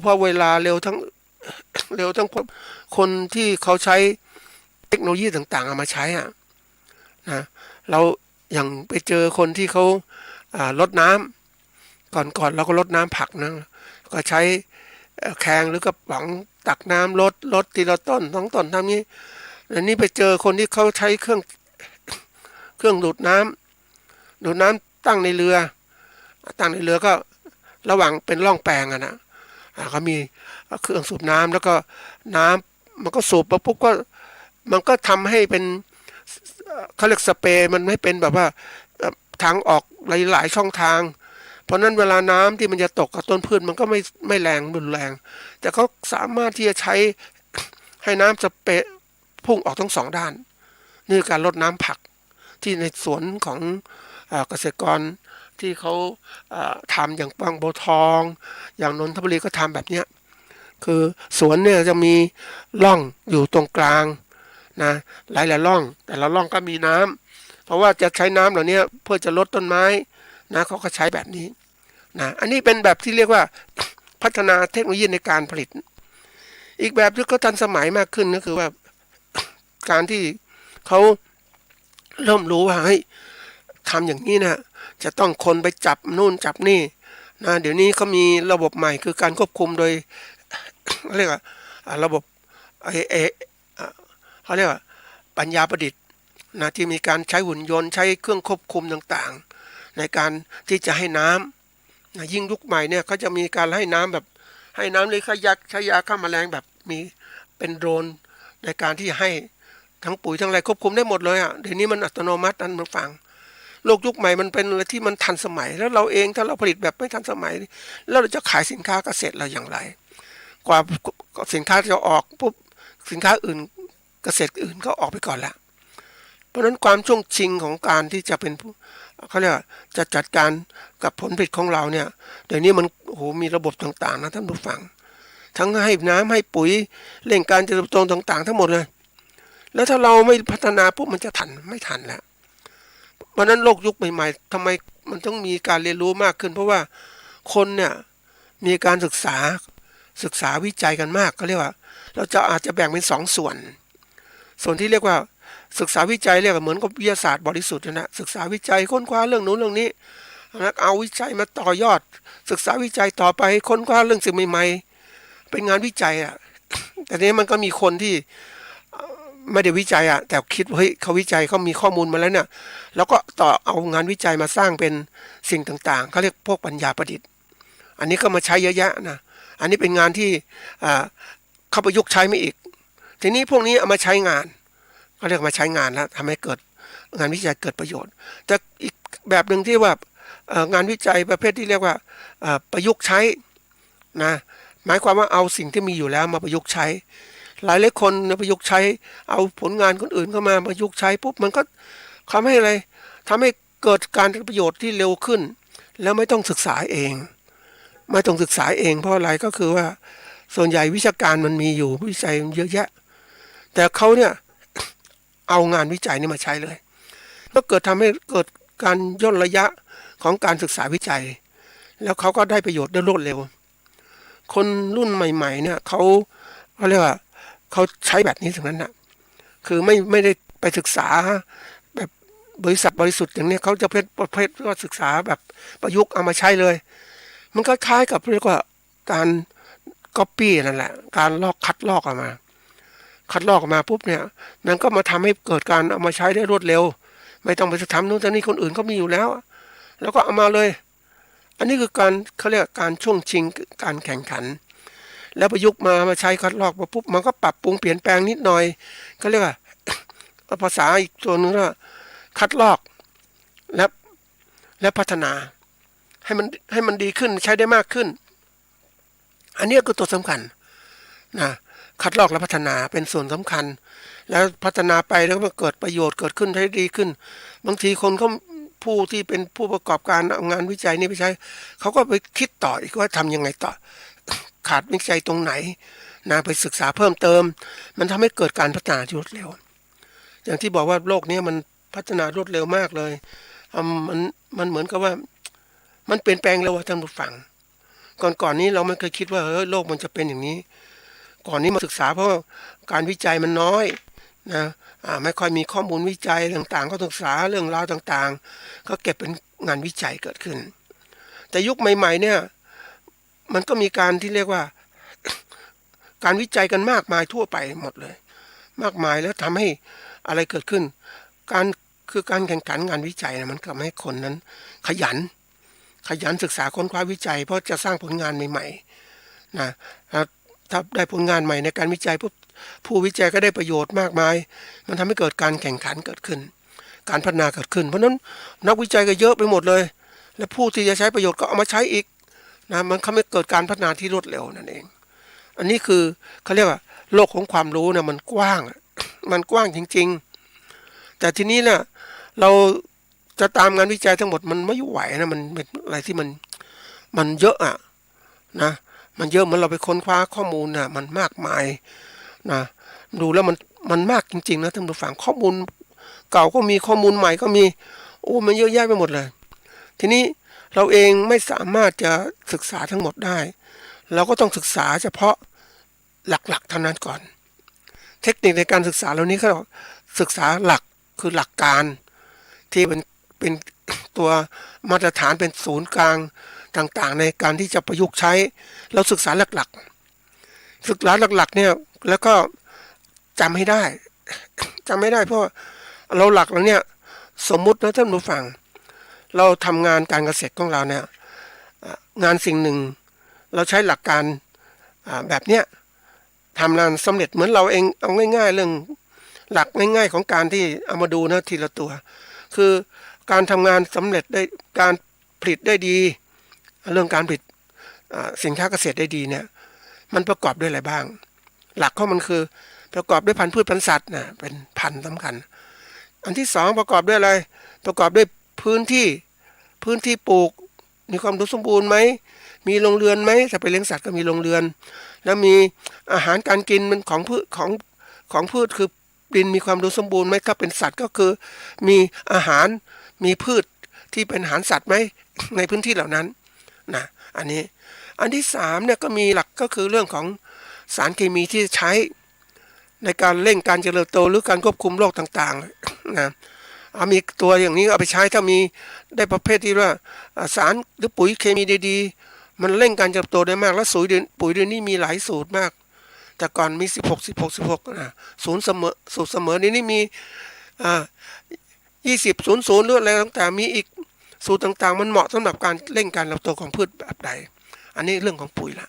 เพราะเวลาเร็วทั้งคนที่เขาใช้เทคโนโลยีต่างๆเอามาใช้อ่ะนะเราอย่างไปเจอคนที่เขารดน้ำก่อนเราก็รดน้ำผักนะก็ใช้แคงหรือกระป๋องตักน้ำลดทีละต้น2 ต้นทำนี้อันนี้ไปเจอคนที่เขาใช้เครื่องดูดน้ำตั้งในเรือก็ระหว่างเป็นร่องแปลงนะเขามีเครื่องสูบน้ำแล้วก็น้ำมันก็สูบมาปุ๊บก็มันก็ทำให้เป็นเขาเรียกสเปรย์มันไม่เป็นแบบว่าทางออกหลายช่องทางเพราะนั้นเวลาน้ำที่มันจะตกกับต้นพืชมันก็ไม่แรงรุนแรงแต่เขาสามารถที่จะใช้ให้น้ำสเปรย์พุ่งออกทั้ง2 ด้านนี่คือการรดน้ำผักที่ในสวนของเกษตรกรที่เขาทำอย่างบางบัวทองอย่างนนทบุรีก็ทำแบบเนี้ยคือสวนเนี่ยจะมีร่องอยู่ตรงกลางนะหลายร่องแต่ละร่องก็มีน้ำเพราะว่าจะใช้น้ำเหล่านี้เพื่อจะลดต้นไม้นะเขาก็ใช้แบบนี้นะอันนี้เป็นแบบที่เรียกว่าพัฒนาเทคโนโลยีในการผลิตอีกแบบที่ก็ทันสมัยมากขึ้นก็คือว่าการที่เขาเริ่มรู้ว่าเฮ้ยทำอย่างนี้นะจะต้องคนไปจับนู่นจับนี่นะเดี๋ยวนี้เขามีระบบใหม่คือการควบคุมโดยเรียกว่าระบบเขาเรียกว่าปัญญาประดิษฐ์นะที่มีการใช้หุ่นยนต์ใช้เครื่องควบคุมต่างๆในการที่จะให้น้ำนะยิ่งยุคใหม่เนี่ยเขาจะมีการให้น้ำแบบให้น้ำเลยใช้ยาฆ่าแมลงแบบมีเป็นโดรนในการที่ให้ทั้งปุ๋ยทั้งอะไรควบคุมได้หมดเลยอ่ะเดี๋ยวนี้มันอัตโนมัติมันฟังโลกยุคใหม่มันเป็นอะไรที่มันทันสมัยแล้วเราเองถ้าเราผลิตแบบไม่ทันสมัยแล้วเราจะขายสินค้าเกษตรเราอย่างไรกว่าสินค้าจะออกปุ๊บสินค้าอื่นเกษตรอื่นก็ออกไปก่อนแล้วเพราะฉะนั้นความช่วงชิงของการที่จะเป็นเขาเรียกจะจัดการกับผลผลิตของเราเนี่ยเดี๋ยวนี้มันโหมีระบบต่างๆนะท่านผู้ฟังทั้งให้น้ำให้ปุ๋ยเร่งการเจริญเติบโตต่างๆทั้งหมดเลยแล้วถ้าเราไม่พัฒนาปุ๊บมันจะไม่ทันแล้วเพราะนั้นโลกยุคใหม่ๆทำไมมันต้องมีการเรียนรู้มากขึ้นเพราะว่าคนเนี่ยมีการศึกษาวิจัยกันมากก็เรียกว่าเราจะอาจจะแบ่งเป็น2 ส่วนที่เรียกว่าศึกษาวิจัยเรียกเหมือนกับวิทยาศาสตร์บริสุทธิ์นะศึกษาวิจัยค้นคว้าเรื่องนู้นเรื่องนี้แล้วเอาวิจัยมาต่อยอดศึกษาวิจัยต่อไปค้นคว้าเรื่องสิ่งใหม่ๆเป็นงานวิจัยอ่ะแต่นี้มันก็มีคนที่ไม่ได้วิจัยอ่ะแต่คิดว่าเฮ้ยเขาวิจัยเขามีข้อมูลมาแล้วเนี่ยแล้วก็ต่อเอางานวิจัยมาสร้างเป็นสิ่งต่างๆเขาเรียกพวกปัญญาประดิษฐ์อันนี้ก็มาใช้เยอะแยะนะอันนี้เป็นงานที่เข้าประยุกต์ใช้ไม่อีกทีนี้พวกนี้เอามาใช้งานเขาเรียกมาใช้งานแล้วทำให้เกิดงานวิจัยเกิดประโยชน์แต่อีกแบบหนึ่งที่ว่างานวิจัยประเภทที่เรียกว่าประยุกต์ใช้นะหมายความว่าเอาสิ่งที่มีอยู่แล้วมาประยุกต์ใช้หลายคนประยุกต์ใช้เอาผลงานคนอื่นเข้ามาประยุกต์ใช้ปุ๊บมันก็ทำให้อะไรทำให้เกิดการประโยชน์ที่เร็วขึ้นแล้วไม่ต้องศึกษาเองเพราะอะไรก็คือว่าส่วนใหญ่วิชาการมันมีอยู่วิจัยเยอะแยะแต่เขาเนี่ยเอางานวิจัยนี่มาใช้เลยก็ทำให้เกิดการย่นระยะของการศึกษาวิจัยแล้วเขาก็ได้ประโยชน์ได้รวดเร็วคนรุ่นใหม่ๆเนี่ยเขาเรียกว่าเขาใช้แบบนี้ทั้งนั้นนะคือไม่ได้ไปศึกษาแบบบริษัทบริสุทธิ์อย่างนี้เขาจะเป็นประเภทว่าศึกษาแบบประยุกต์เอามาใช้เลยมันก็คล้ายกับเรียกว่าการก๊อปปี้นั่นแหละการคัดลอกออกมาปุ๊บเนี่ยนั่นก็มาทำให้เกิดการเอามาใช้ได้รวดเร็วไม่ต้องไปทำนู่นทำนี่คนอื่นเขามีอยู่แล้วแล้วก็เอามาเลยอันนี้คือการเขาเรียกการช่วงชิงการแข่งขันแล้วประยุกต์มาใช้คัดลอกมาปุ๊บมันก็ปรับปรุงเปลี่ยนแปลงนิดหน่อยเขาเรียกว่าภาษาอีกตัวนึงว่าคัดลอกและพัฒนาให้มันดีขึ้นใช้ได้มากขึ้นอันนี้คือตัวสำคัญนะ คัดลอกและพัฒนาเป็นส่วนสำคัญ แล้วพัฒนาไปแล้วมันเกิดประโยชน์เกิดขึ้นให้ดีขึ้นบางทีคนเขาผู้ที่เป็นผู้ประกอบการเอางานวิจัยนี้ไปใช้เขาก็ไปคิดต่ออีกว่าทำยังไงต่อขาดวิจัยตรงไหนนะไปศึกษาเพิ่มเติมมันทำให้เกิดการพัฒนาที่รวดเร็วอย่างที่บอกว่าโลกนี้มันพัฒนารวดเร็วมากเลยมันเหมือนกับว่ามันเปลี่ยนแปลงเร็วท่านผู้ฟังก่อนนี้เราไม่เคยคิดว่าโลกมันจะเป็นอย่างนี้ก่อนนี้มาศึกษาเพราะการวิจัยมันน้อยนะไม่ค่อยมีข้อมูลวิจัยต่างๆก็ศึกษาเรื่องราวต่างๆก็เก็บเป็นงานวิจัยเกิดขึ้นแต่ยุคใหม่ๆเนี่ยมันก็มีการที่เรียกว่าการวิจัยกันมากมายทั่วไปหมดเลยมากมายแล้วทำให้อะไรเกิดขึ้นการแข่งขันงานวิจัยนะมันทำให้คนนั้นขยันศึกษาค้นคว้าวิจัยเพราะจะสร้างผลงานใหม่ๆนะถ้าได้ผลงานใหม่ในการวิจัยผู้วิจัยก็ได้ประโยชน์มากมายมันทำให้เกิดการแข่งขันเกิดขึ้นการพัฒนาเกิดขึ้นเพราะนั้นนักวิจัยก็เยอะไปหมดเลยและผู้ที่จะใช้ประโยชน์ก็เอามาใช้อีกนะมันทำให้เกิดการพัฒนาที่รวดเร็วนั่นเองอันนี้คือเขาเรียกว่าโลกของความรู้นะมันกว้างจริงๆแต่ทีนี้นะเราจะตามงานวิจัยทั้งหมดมันไม่ไหวนะมันเป็นอะไรที่มันเยอะอะนะมันเยอะเหมือนเราไปค้นคว้าข้อมูลนะมันมากมายนะดูแล้วมันมากจริงๆนะท่านผู้ฟังข้อมูลเก่าก็มีข้อมูลใหม่ก็มีมันเยอะแยะไปหมดเลยทีนี้เราเองไม่สามารถจะศึกษาทั้งหมดได้เราก็ต้องศึกษาเฉพาะหลักๆเท่านั้นก่อนเทคนิคในการศึกษาเหล่านี้ก็ศึกษาหลักคือหลักการที่เป็นตัวมาตรฐานเป็นศูนย์กลางต่างๆในการที่จะประยุกต์ใช้เราศึกษาหลักเนี่ยแล้วก็จำให้ได้เพราะเราหลักแล้วเนี่ยสมมุตินะท่านผู้ฟังเราทำงานการเกษตรของเราเนี่ยงานสิ่งหนึ่งเราใช้หลักการแบบเนี้ยทำงานสำเร็จเหมือนเราเองเอาง่ายๆเรื่องหลักง่ายๆของการที่เอามาดูนะทีละตัวคือการทำงานสำเร็จได้การผลิตได้ดีเรื่องการผลิตสินค้าเกษตรได้ดีเนี่ยมันประกอบด้วยอะไรบ้างหลักของมันคือประกอบด้วยพันธุ์พืชพันธุ์สัตว์นะเป็นพันธุ์สำคัญอันที่สองประกอบด้วยอะไรประกอบด้วยพื้นที่ปลูกมีความสมบูรณ์ไหมมีโรงเรือนไหมถ้าไปเลี้ยงสัตว์ก็มีโรงเรือนแล้วมีอาหารการกินมันของพืชคือดินมีความสมบูรณ์ไหมถ้าเป็นสัตว์ก็คือมีอาหารมีพืชที่เป็นอาหารสัตว์ไหมในพื้นที่เหล่านั้นนะอันที่สามเนี่ยก็มีหลักก็คือเรื่องของสารเคมีที่ใช้ในการเร่งการเจริญเติบโตหรือการควบคุมโรคต่างๆนะมีตัวอย่างนี้เอาไปใช้ถ้ามีได้ประเภทที่ว่าสารหรือปุ๋ยเคมีดีๆมันเร่งการเจริญเติบโตได้มากและปุ๋ยเดี๋ยวนี้มีหลายสูตรมากแต่ก่อนมี16นะสูตรเสมอนี้มี20หรืออะไรต่างๆมีอีกสูตรต่างๆมันเหมาะสำหรับการเร่งการเติบโตของพืชแบบใดอันนี้เรื่องของปุ๋ยละ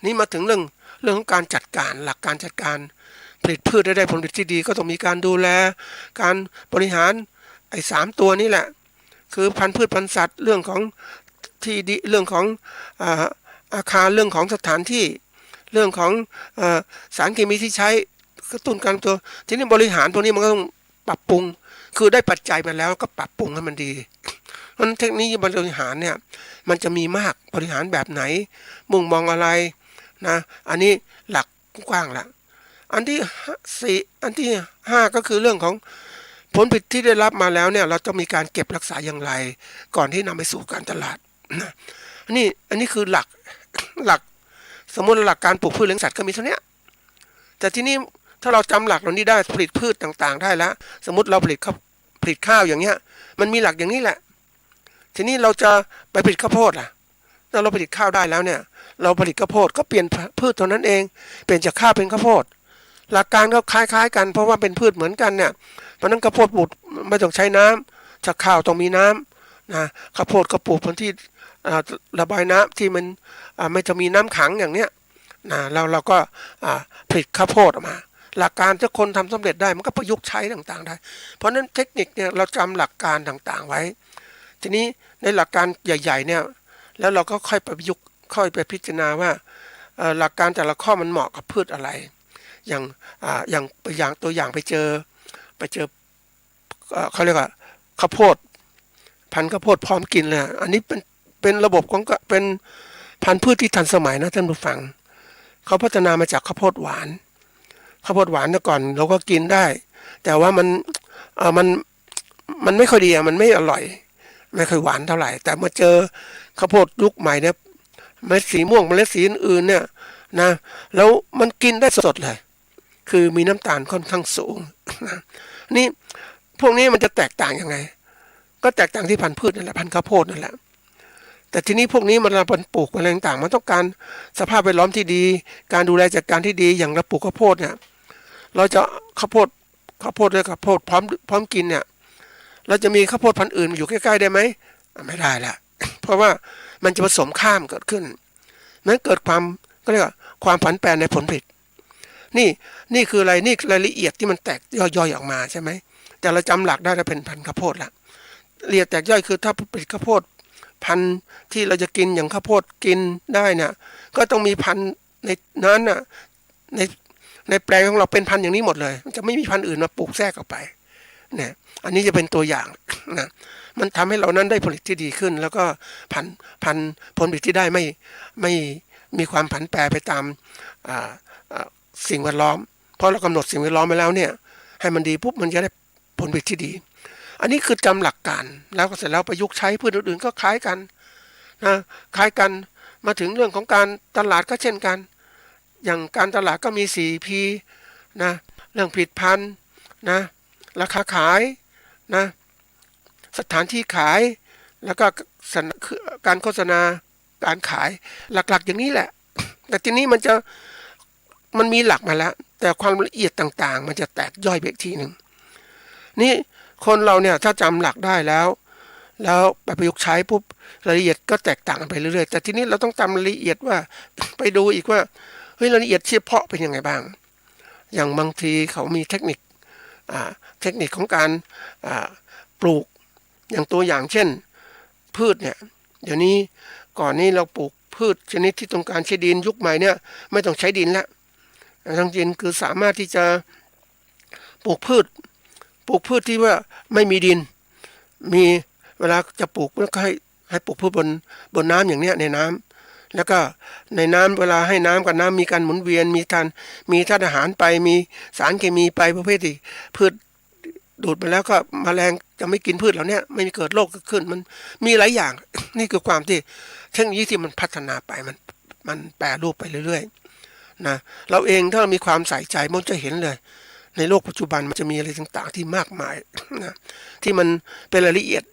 นี่มาถึงเรื่องของการจัดการหลักการจัดการผลิตพืชได้ผลผลิตที่ดีก็ต้องมีการดูแลการบริหารไอ้3ตัวนี้แหละคือพันธุ์พืชพันธุ์สัตว์เรื่องของที่ดีเรื่องของอาคารเรื่องของสถานที่เรื่องของสารเคมีที่ใช้กระตุ้นการตัวทีนี้บริหารตัวนี้มันก็ต้องปรับปรุงคือได้ปัจจัยมาแล้วก็ปรับปรุงให้มันดีเพราะเทคนิคบริหารเนี่ยมันจะมีมากบริหารแบบไหนมุ่งมองอะไรนะอันนี้หลักกว้างละอันที่5ก็คือเรื่องของผลผลิตที่ได้รับมาแล้วเนี่ยเราจะมีการเก็บรักษาอย่างไรก่อนที่นำไปสู่การตลาดนะอันนี้คือหลักสมมติหลักการปลูกพืชเลี้ยงสัตว์ก็มีเท่านี้แต่ที่นี่ถ้าเราจำหลักเหล่านี้ได้ผลิตพืชต่างๆได้แล้วสมมติเราผลิตข้าวอย่างเงี้ยมันมีหลักอย่างนี้แหละทีนี้เราจะไปผลิตข้าวโพดล่ะถ้าเราผลิตข้าวได้แล้วเนี่ยเราผลิตข้าวโพดก็เปลี่ยนพืชเท่านั้นเองเปลี่ยนจากข้าวเป็นข้าวโพดหลักการก็คล้ายๆกันเพราะว่าเป็นพืชเหมือนกันเนี่ยเพราะนั้นข้าวโพดปลูกไม่ต้องใช้น้ำจากข้าวต้องมีน้ำนะข้าวโพดก็ปลูกบนที่ระบายน้ำที่มันไม่จะมีน้ำขังอย่างเนี้ยนะเราก็ผลิตข้าวโพดออกมาหลักการถ้าคนทำสำเร็จได้มันก็ประยุกต์ใช้ต่างๆได้เพราะนั้นเทคนิคเนี่ยเราจำหลักการต่างๆไว้ทีนี้ในหลักการใหญ่ๆเนี่ยแล้วเราก็ค่อยไปประยุกต์ค่อยไปพิจารณาว่าหลักการแต่ละข้อมันเหมาะกับพืชอะไร อย่างตัวอย่างไปเจอเขาเรียกว่าข้าวโพดพันธุ์ข้าวโพดพร้อมกินเลยอันนี้เป็นระบบของเป็นพันธุ์พืชที่ทันสมัยนะท่านผู้ฟังเขาพัฒนามาจากข้าวโพดหวานแต่ก่อนเราก็กินได้แต่ว่ามันไม่ค่อยดีมันไม่อร่อยไม่ค่อยหวานเท่าไหร่แต่มาเจอข้าวโพดยุคใหม่เนี่ยเมล็ดสีม่วงเมล็ดสีอื่นๆเนี่ยนะแล้วมันกินได้สดเลยคือมีน้ำตาลค่อนข้างสูงนะนี่พวกนี้มันจะแตกต่างยังไงก็แตกต่างที่พันธุ์พืชนั่นแหละพันธุ์ข้าวโพดนั่นแหละแต่ทีนี้พวกนี้มันปลูกอะไรต่างๆมันต้องการสภาพแวดล้อมที่ดีการดูแลจัดการที่ดีอย่างเราปลูกข้าวโพดเนี่ยเราจะข้าวโพดด้วยข้าวโพดพร้อมกินเนี่ยเราจะมีข้าวโพดพันธุ์อื่นอยู่ใกล้ๆได้ไหมไม่ได้ละ เพราะว่ามันจะผสมข้ามเกิดขึ้นนั้นเกิดความก็เรียกว่าความผันแปรในผลผลิตนี่คืออะไรนี่รายละเอียดที่มันแตกย่อยๆออกมาใช่ไหมแต่เราจำหลักได้แล้วเป็นพันธุ์ข้าวโพดละละเอียดแตกย่อยคือถ้าเป็นข้าวโพดพันธุ์ที่เราจะกินอย่างข้าวโพดกินได้เนี่ยก็ต้องมีพันธุ์ในนั้นน่ะในแปลงของเราเป็นพันธุ์อย่างนี้หมดเลยมันจะไม่มีพันธุ์อื่นมาปลูกแทรกออกไปเนี่ยอันนี้จะเป็นตัวอย่างนะมันทำให้เรานั้นได้ผลิตที่ดีขึ้นแล้วก็พันผลผลิตที่ได้ไม่มีความผันแปรไปตามสิ่งแวดล้อมเพราะเรากำหนดสิ่งแวดล้อมไปแล้วเนี่ยให้มันดีปุ๊บมันจะได้ผลผลิตที่ดีอันนี้คือจำหลักการแล้วก็เสร็จแล้วประยุกต์ใช้พืชอื่นๆก็คล้ายกันนะคล้ายกันมาถึงเรื่องของการตลาดก็เช่นกันอย่างการตลาดก็มี 4P นะเรื่องผลิตภัณฑ์นะราคาขายนะสถานที่ขายแล้วก็การโฆษณาการขายหลักๆอย่างนี้แหละแต่ทีนี้มันมีหลักมาแล้วแต่ความละเอียดต่างๆมันจะแตกย่อยไปอีกทีหนึ่งนี่คนเราเนี่ยถ้าจำหลักได้แล้วไปประยุกต์ใช้ปุ๊บรายละเอียดก็แตกต่างกันไปเรื่อยๆแต่ทีนี้เราต้องจำรายละเอียดว่าไปดูอีกว่าเฮ้ยรายละเอียดเฉพาะเป็นยังไงบ้างอย่างบางทีเขามีเทคนิคของการปลูกอย่างตัวอย่างเช่นพืชเนี่ยเดี๋ยวนี้ก่อนนี้เราปลูกพืชชนิดที่ต้องการใช้ดินยุคใหม่เนี่ยไม่ต้องใช้ดินแล้วทั้งดินคือสามารถที่จะปลูกพืชที่ว่าไม่มีดินมีเวลาจะปลูกก็ให้ปลูกพืชบนน้ำอย่างเนี้ยในน้ำแล้วก็ในน้ำเวลาให้น้ำกับน้ำมีการหมุนเวียนมีธาตุอาหารไปมีสารเคมีไปประเภทที่พืชดูดไปแล้วก็แมลงจะไม่กินพืชเหล่านี้ไม่มีเกิดโรคขึ้นมันมีหลายอย่าง นี่คือความที่เทคโนโลยีที่มันพัฒนาไปมันแปรรูปไปเรื่อยๆนะเราเองถ้าเรามีความใส่ใจมันจะเห็นเลยในโลกปัจจุบันมันจะมีอะไรต่างๆที่มากมายนะที่มันเป็นรายละเอียด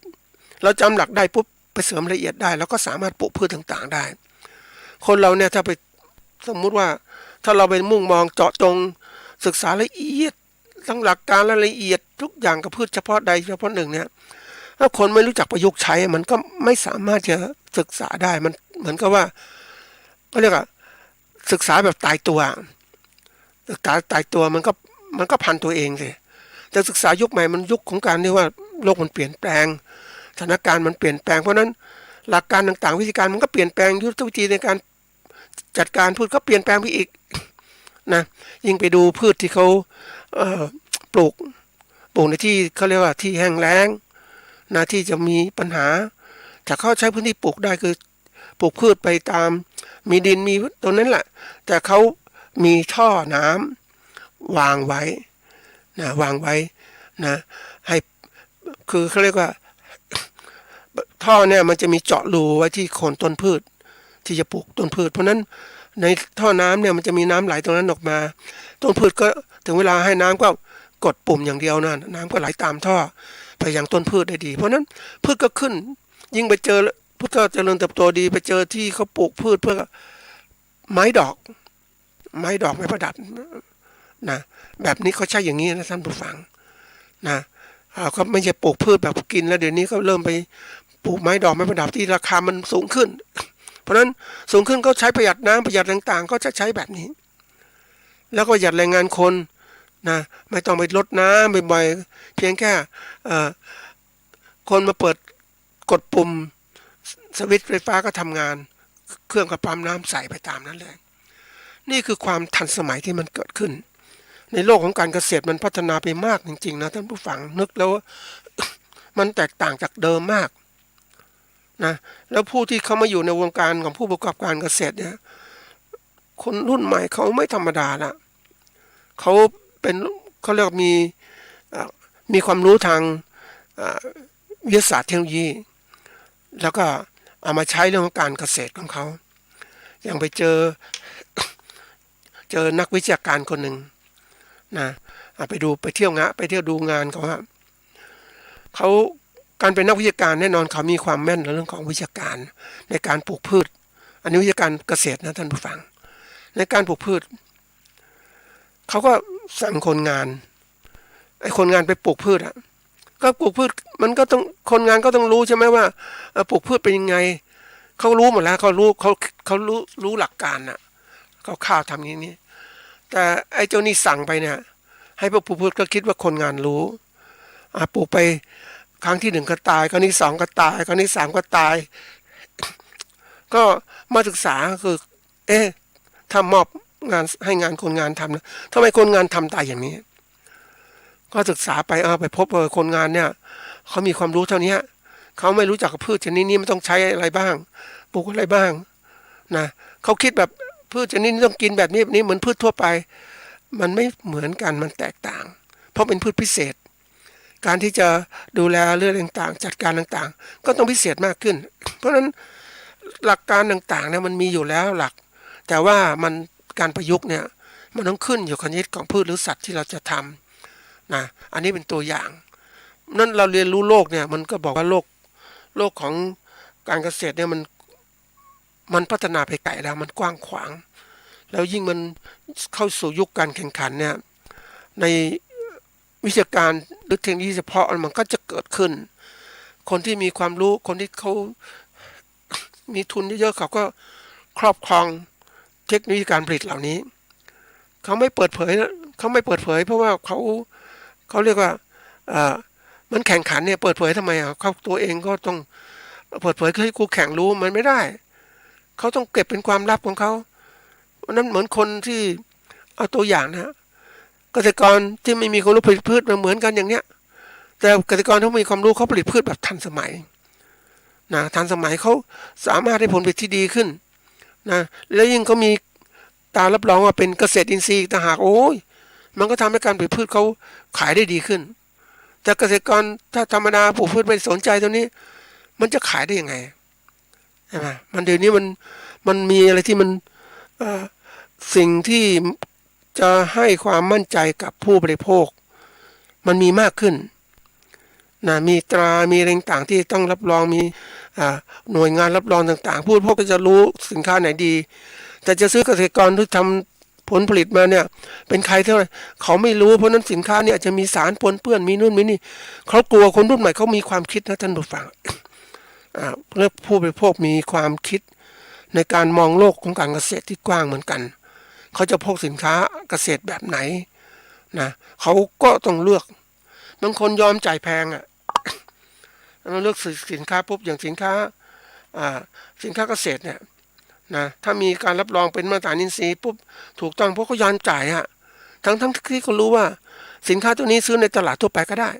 เราจำหลักได้ปุ๊บไปเสริมรายละเอียดได้แล้วก็สามารถปลูกพืชต่างๆได้คนเราเนี่ยถ้าไปสมมุติว่าถ้าเราไปมุ่งมองเจาะจงศึกษาละเอียดทั้งหลักการและละเอียดทุกอย่างกับพืชเฉพาะใดเฉพาะหนึ่งเนี่ยถ้าคนไม่รู้จักประยุกต์ใช้มันก็ไม่สามารถจะศึกษาได้มันเหมือนกับว่าเขาเรียกว่าศึกษาแบบตายตัวศึกษาตายตัวมันก็พันตัวเองสิแต่ศึกษายุคใหม่มันยุคของการที่ว่าโลกมันเปลี่ยนแปลงสถานการณ์มันเปลี่ยนแปลงเพราะนั้นหลักการต่างๆวิธีการมันก็เปลี่ยนแปลงยุทธวิธีในการจัดการพืชก็เปลี่ยนแปลงไปอีกนะยิ่งไปดูพืชที่เขาปลูกในที่เขาเรียกว่าที่แห้งแล้งนะที่จะมีปัญหาจะเข้าใช้พื้นที่ปลูกได้คือปลูกพืชไปตามมีดินมีตรงนั้นแหละแต่เขามีท่อน้ำวางไว้นะให้คือเขาเรียกว่าท่อเนี่ยมันจะมีเจาะรูไว้ที่โคนต้นพืชที่จะปลูกต้นพืชเพราะนั้นในท่อน้ำเนี่ยมันจะมีน้ำไหลตรงนั้นออกมาต้นพืชก็ถึงเวลาให้น้ำก็กดปุ่มอย่างเดียวนะน้ำก็ไหลตามท่อไปยังต้นพืชได้ดีเพราะนั้นพืชก็ขึ้นยิ่งไปเจอพืชก็เจริญเติบโตดีไปเจอที่เขาปลูกพืชเพื่อไม้ดอกไม้ประดับนะแบบนี้เขาใช้อย่างนี้นะท่านผู้ฟังนะก็ไม่ใช่ปลูกพืชแบบกินแล้วเดี๋ยวนี้ก็เริ่มไปปลูกไม้ดอกไม้ประดับที่ราคามันสูงขึ้นเพราะฉะนั้นสูงขึ้นก็ใช้ประหยัดน้ำประหยัดต่างๆก็จะใช้แบบนี้แล้วก็ประหยัดแรงงานคนนะไม่ต้องไปรดน้ำบ่อยๆเพียงแค่คนมาเปิดกดปุ่มสวิตช์ไฟฟ้าก็ทำงานเครื่องก็ปั๊มน้ำใส่ไปตามนั้นเลยนี่คือความทันสมัยที่มันเกิดขึ้น ในโลกของการเกษตรมันพัฒนาไปมากจริงๆนะท่านผู้ฟังนึกแล้ว มันแตกต่างจากเดิมมากนะแล้วผู้ที่เขามาอยู่ในวงการของผู้ประกอบการเกษตรเนี่ยคนรุ่นใหม่เขาไม่ธรรมดาละเขาเรียกมีความรู้ทางวิทยาศาสตร์เทคโนโลยีแล้วก็เอามาใช้เรื่องของการเกษตรของเขาอย่างไปเจอนักวิชาการคนหนึ่งนะไปเที่ยวดูงานเขาครับเขาการเป็นนักวิชาการแน่นอนเขามีความแม่นในเรื่องของวิชาการในการปลูกพืชอันนี้วิชาการเกษตรนะท่านผู้ฟังในการปลูกพืชเขาก็สั่งคนงานไอ้คนงานไปปลูกพืชก็ปลูกพืชมันก็ต้องคนงานก็ต้องรู้ใช่ไหมว่าปลูกพืชเป็นยังไงเขารู้หมดแล้วเขารู้หลักการน่ะเขาข้าวทำอย่างนี้แต่ไอ้เจ้านี่สั่งไปเนี่ยให้พวกปลูกพืชก็คิดว่าคนงานรู้ปลูกไปครั้งที่1ก็ตายครั้งที่2ก็ตายครั้งที่3ก็ตายก็มาศึกษาคือถ้ามอบงานให้งานคนงานทำนะทำไมคนงานทำตายอย่างนี้ก็ศึกษาไปไปพบว่าคนงานเนี่ยเขามีความรู้เท่านี้เขาไม่รู้จักพืชชนิดนี้มันต้องใช้อะไรบ้างปลูกอะไรบ้างนะเขาคิดแบบพืชชนิดนี้ต้องกินแบบนี้เหมือนพืชทั่วไปมันไม่เหมือนกันมันแตกต่างเพราะเป็นพืชพิเศษการที่จะดูแลเรื่องต่างๆจัดการต่างๆก็ต้องพิเศษมากขึ้นเพราะฉะนั้นหลักการต่างๆเนี่ยมันมีอยู่แล้วหลักแต่ว่ามันการประยุกต์เนี่ยมันต้องขึ้นอยู่กับชนิดของพืชหรือสัตว์ที่เราจะทำนะอันนี้เป็นตัวอย่างนั่นเราเรียนรู้โลกเนี่ยมันก็บอกว่าโลกของการเกษตรเนี่ยมันพัฒนาไปไกลแล้วมันกว้างขวางแล้วยิ่งมันเข้าสู่ยุคการแข่งขันเนี่ยในวิชาการหรือเทคโนโลยีเฉพาะมันก็จะเกิดขึ้นคนที่มีความรู้คนที่เขามีทุนเยอะๆเขาก็ครอบครองเทคโนโลยีการผลิตเหล่านี้เขาไม่เปิดเผยเพราะว่าเขาเรียกว่ามันแข่งขันเนี่ยเปิดเผยทำไมเขาตัวเองก็ต้องเปิดเผยให้คู่แข่งรู้มันไม่ได้เขาต้องเก็บเป็นความลับของเขานั้นเหมือนคนที่เอาตัวอย่างนะเกษตรกรที่ไม่มีความรู้ผลิตพืชมันเหมือนกันอย่างเนี้ยแต่เกษตรกรที่มีความรู้เขาผลิตพืชแบบทันสมัยนะทันสมัยเขาสามารถให้ผลผลิตที่ดีขึ้นนะแล้วยิ่งเขามีตารับรองว่าเป็นเกษตรอินทรีย์ต่างหากโอ้ยมันก็ทำให้การผลิตพืชเขาขายได้ดีขึ้นแต่เกษตรกรถ้าธรรมดาปลูกพืชไม่สนใจตรงนี้มันจะขายได้ยังไงใช่ไหมมันเดี๋ยวนี้มันมีอะไรที่มันสิ่งที่จะให้ความมั่นใจกับผู้บริโภคมันมีมากขึ้นนะมีตรามีอะไรต่างๆที่ต้องรับรองมีหน่วยงานรับรองต่างๆผู้บริโภคก็จะรู้สินค้าไหนดีแต่จะซื้อเกษตรกรที่ทำผลผลิตมาเนี่ยเป็นใครเท่าไหร่เขาไม่รู้เพราะนั้นสินค้าเนี่ยจะมีสารปนเปื้อนมีนู่นมีนี่เขากลัวคนรุ่นใหม่เขามีความคิดนะท่านผู้ฟังเรื่องผู้บริโภคมีความคิดในการมองโลกของการเกษตรที่กว้างเหมือนกันเขาจะพกสินค้าเกษตรแบบไหนนะเขาก็ต้องเลือกบางคนยอมจ่ายแพงเราเลือกสินค้าปุ๊บอย่างสินค้าเกษตรเนี่ยนะถ้ามีการรับรองเป็นมาตรฐานอินทรีย์ปุ๊บถูกต้องเพราะเขายอมจ่ายทั้งที่เขารู้ว่าสินค้าตัวนี้ซื้อในตลาดทั่วไปก็ได้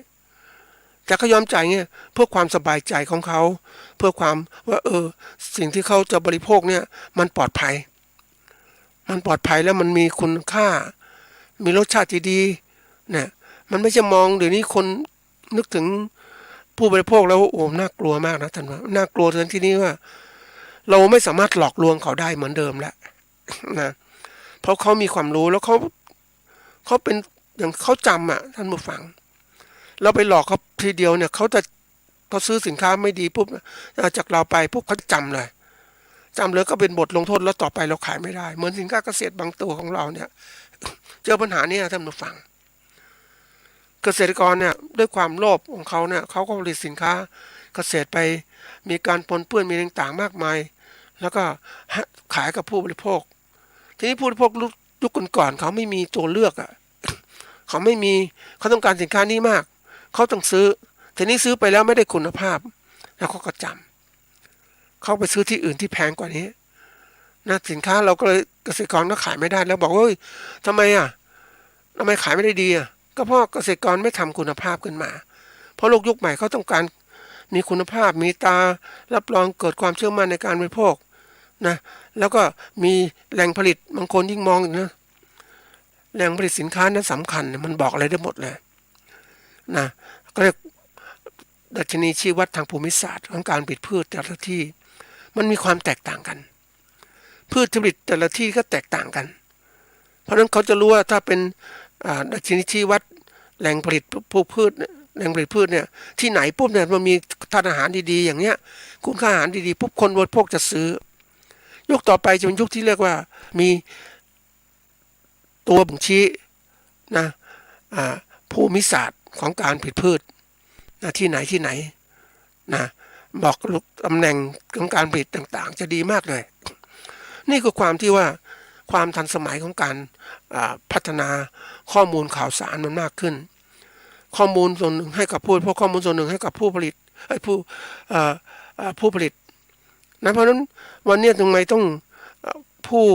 แต่เขายอมจ่ายเงี้ยเพื่อความสบายใจของเขาเพื่อความว่าสิ่งที่เขาจะบริโภคเนี่ยมันปลอดภัยแล้วมันมีคุณค่ามีรสชาติที่ดีเนี่ยมันไม่ใช่มองเดี๋ยวนี้คนนึกถึงผู้บริโภคแล้วโอ้น่ากลัวมากนะท่านว่าน่ากลัวในที่นี้ว่าเราไม่สามารถหลอกลวงเขาได้เหมือนเดิมแล้วนะเพราะเขามีความรู้แล้วเขาเป็นอย่างเขาจำท่านผู้ฟังเราไปหลอกเขาทีเดียวเนี่ยเขาซื้อสินค้าไม่ดีปุ๊บจากเราไปปุ๊บเขาจำเลยก็เป็นบทลงโทษแล้วต่อไปเราขายไม่ได้เหมือนสินค้าเกษตรบางตัวของเราเนี่ยเจอปัญหานี้ท่านผู้ฟังเกษตรกรเนี่ยด้วยความโลภของเขาเนี่ยเขาก็ผลิตสินค้าเกษตรไปมีการปนเปื้อนมีต่างๆมากมายแล้วก็ขายกับผู้บริโภคทีนี้ผู้บริโภคยุคก่อนๆเขาไม่มีตัวเลือกเขาไม่มีเขาต้องการสินค้านี้มากเขาต้องซื้อทีนี้ซื้อไปแล้วไม่ได้คุณภาพแล้วเขาก็จำเขาไปซื้อที่อื่นที่แพงกว่านี้นะสินค้าเราก็เลยเกษตรกรก็ขายไม่ได้แล้วบอกว่าทำไม ทำไมขายไม่ได้ดีอ่ะก็เพราะเกษตรกรไม่ทำคุณภาพขึ้นมาเพราะโลกยุคใหม่เขาต้องการมีคุณภาพมีตารับรองเกิดความเชื่อมั่นในการบริโภคนะแล้วก็มีแหล่งผลิตบางคนยิ่งมองนะแหล่งผลิตสินค้านั้นสำคัญมันบอกอะไรได้หมดเลยนะก็เรียกดัชนีชี้วัดทางภูมิศาสตร์ของการผลิตพืชแต่ละที่มันมีความแตกต่างกันพืชผลิตแต่ละที่ก็แตกต่างกันเพราะฉะนั้นเขาจะรู้ว่าถ้าเป็นดัชนีชี้วัดแหล่งผลิตพืชแหล่งผลิตพืชเนี่ยที่ไหนปุ๊บเนี่ยมันมีธาตุอาหารดีๆอย่างเงี้ยคุณค่าอาหารดีๆปุ๊บคนบริโภคจะซื้อยุคต่อไปจะเป็นยุคที่เรียกว่ามีตัวบ่งชี้นะภูมิศาสตร์ของการผลิตพืชนะที่ไหนนะบอกตำแหน่งของการผลิตต่างๆจะดีมากเลยนี่คือความที่ว่าความทันสมัยของการพัฒนาข้อมูลข่าวสารมันมากขึ้นข้อมูลส่วนหนึ่งให้กับผู้พวกข้อมูลส่วนหนึ่งให้กับผู้ผลิตผู้ผลิตนะเพราะฉะนั้นวันนี้ทำไมต้องผู้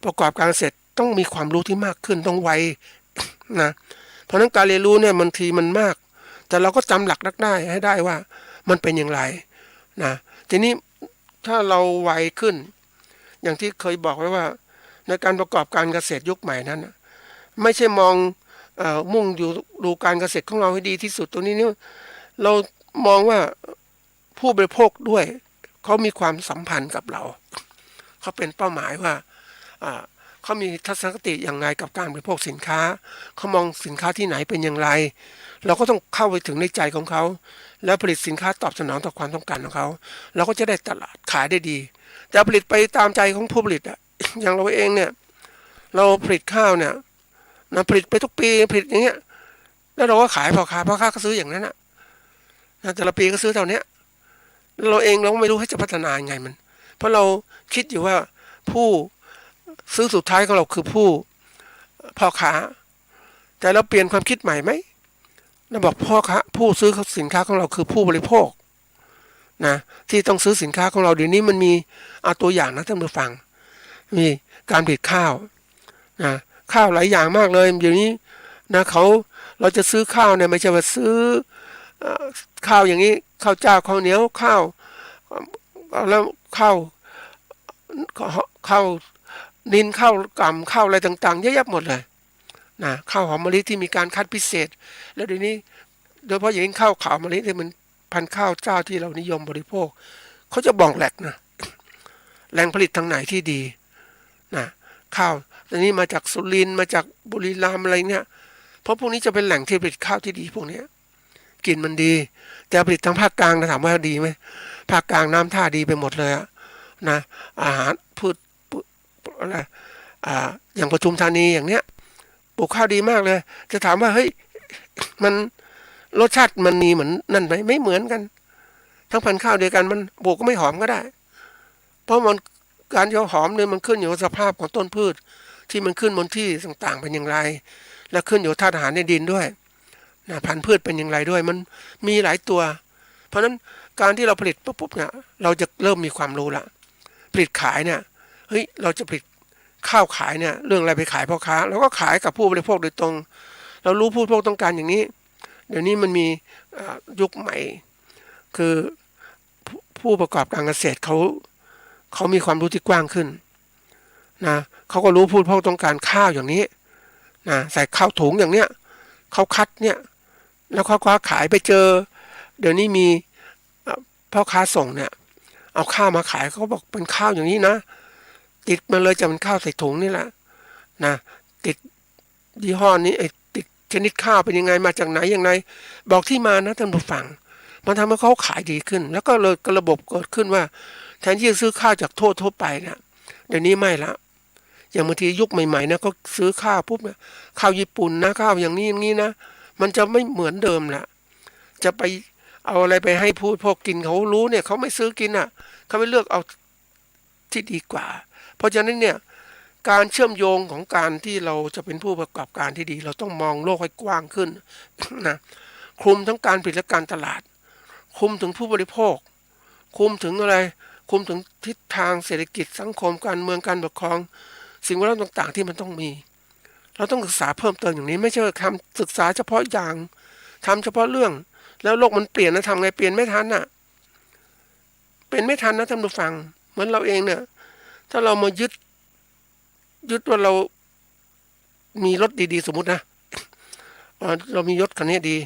ประกอบการเกษตรต้องมีความรู้ที่มากขึ้นต้องไวนะเพราะฉะนั้นการเรียนรู้เนี่ยบางทีมันมากแต่เราก็จำหลักได้ให้ได้ว่ามันเป็นอย่างไรนะทีนี้ถ้าเราไวขึ้นอย่างที่เคยบอกไว้ว่าในการประกอบการเกษตรยุคใหม่นั้นไม่ใช่มองมุ่งอยู่ดูการเกษตรของเราให้ดีที่สุดตรงนี้เนี่ยเรามองว่าผู้บริโภคด้วยเขามีความสัมพันธ์กับเราเขาเป็นเป้าหมายว่าเขามีทัศนคติอย่างไรกับการบริโภคสินค้าเขามองสินค้าที่ไหนเป็นอย่างไรเราก็ต้องเข้าไปถึงในใจของเขาแล้วผลิตสินค้าตอบสนองต่อความต้องการของเขาเราก็จะได้ตลาดขายได้ดีแต่ผลิตไปตามใจของผู้ผลิตอย่างเราเองเนี่ยเราผลิตข้าวเนี่ยนะผลิตไปทุกปีผลิตอย่างเงี้ยแล้วเราก็ขายพ่อค้าก็ซื้ออย่างนั้นนะแต่ละปีก็ซื้อเท่านี้เราเองเราไม่รู้ให้จะพัฒนายังไงมันเพราะเราคิดอยู่ว่าผู้ซื้อสุดท้ายของเราคือพ่อค้าแต่เราเปลี่ยนความคิดใหม่ไหมเราบอกพ่อค้าผู้ซื้อสินค้าของเราคือผู้บริโภคนะที่ต้องซื้อสินค้าของเราเดี๋ยวนี้มันมีตัวอย่างนะท่านผู้ฟังมีการผลิตข้าวนะข้าวหลายอย่างมากเลยเดี๋ยวนี้นะเราจะซื้อข้าวเนี่ยไม่ใช่ว่าซื้อข้าวอย่างนี้ข้าวเจ้าข้าวเหนียวข้าวแล้วข้าวนินข้าวกล่ำข้าวอะไรต่างๆเยอะแยะหมดเลยนะข้าวหอมมะลิที่มีการคัดพิเศษแล้วเดี๋ยวนี้โดยเฉพาะอย่างยิ่งข้าวขาวมะลิที่มันพันธุ์ข้าวเจ้าที่เรานิยมบริโภคเขาจะบอกแหล่งนะแหล่งผลิตทางไหนที่ดีนะข้าวตอนนี้มาจากสุรินทร์มาจากบุรีรัมย์อะไรเนี่ยเพราะพวกนี้จะเป็นแหล่งที่ผลิตข้าวที่ดีพวกนี้กลิ่นมันดีแต่ผลิตทางภาคกลางนะถามว่าดีไหมภาคกลางน้ำท่าดีไปหมดเลยนะอาหารพืชอะไรอย่างปทุมธานีอย่างเนี้ยปลูกข้าวดีมากเลยจะถามว่าเฮ้ยมันรสชาติมันมีเหมือนนั่นไหมไม่เหมือนกันทั้งพันธุ์ข้าวเดียวกันมันปลูกก็ไม่หอมก็ได้เพราะมันการจะหอมเนี่ยมันขึ้นอยู่กับสภาพของต้นพืชที่มันขึ้นบนที่ต่างๆเป็นอย่างไรและขึ้นอยู่ธาตุอาหารในดินด้วยนะพันธุ์พืชเป็นอย่างไรด้วยมันมีหลายตัวเพราะฉะนั้นการที่เราผลิตปุ๊บเนี่ยเราจะเริ่มมีความรู้ละผลิตขายเนี่ยเฮ้ยเราจะผลิตข้าวขายเนี่ยเรื่องอะไรไปขายพ่อค้าเราก็ขายกับผู้บริโภคโดยตรงเรารู้ผู้บริโภคต้องการอย่างนี้เดี๋ยวนี้มันมียุคใหม่คือผู้ประกอบการเกษตรเขามีความรู้ที่กว้างขึ้นนะเขาก็รู้ผู้บริโภคต้องการข้าวอย่างนี้นะใส่ข้าวถุงอย่างเนี้ยเขาคัดเนี่ยแล้วเขาก็ขายไปเจอเดี๋ยวนี้มีพ่อค้าส่งเนี่ยเอาข้าวมาขายเขาบอกเป็นข้าวอย่างนี้นะติดมาเลยจะเป็นข้าวใส่ถุงนี่แหละนะติดยี่ห้อนี้ติดชนิดข้าวเป็นยังไงมาจากไหนอย่างไรบอกที่มานะท่านผู้ฟังมันทำให้เขาขายดีขึ้นแล้วก็เลยระบบเกิดขึ้นว่าแทนที่จะซื้อข้าวจากทั่วไปเนี่ยเดี๋ยวนี้ไม่ละอย่างบางทียุคใหม่ๆนะก็ซื้อข้าวปุ๊บเนี่ยข้าวญี่ปุ่นนะข้าวอย่างนี้นะมันจะไม่เหมือนเดิมละจะไปเอาอะไรไปให้ผู้พวกกินเขารู้เนี่ยเขาไม่ซื้อกินเขาไม่เลือกเอาที่ดีกว่าเพราะฉะนั้นเนี่ยการเชื่อมโยงของการที่เราจะเป็นผู้ประกอบการที่ดีเราต้องมองโลกให้กว้างขึ้นนะคลุมทั้งการผลิตและการตลาดคลุมถึงผู้บริโภคคลุมถึงอะไรคลุมถึงทิศทางเศรษฐกิจสังคมการเมืองการปกครองสิ่งแวดล้อมต่างๆที่มันต้องมี เราต้องศึกษาเพิ่มเติมอย่างนี้ไม่ใช่ทำศึกษาเฉพาะอย่างทำเฉพาะเรื่องแล้วโลกมันเปลี่ยนนะทำไงเปลี่ยนไม่ทันน่ะเป็นไม่ทันนะท่านผู้ฟังเหมือนเราเองเนี่ยถ้าเรามายึดว่าเรามีรถดีๆสมมุตินะเรามียศคันนี้ดี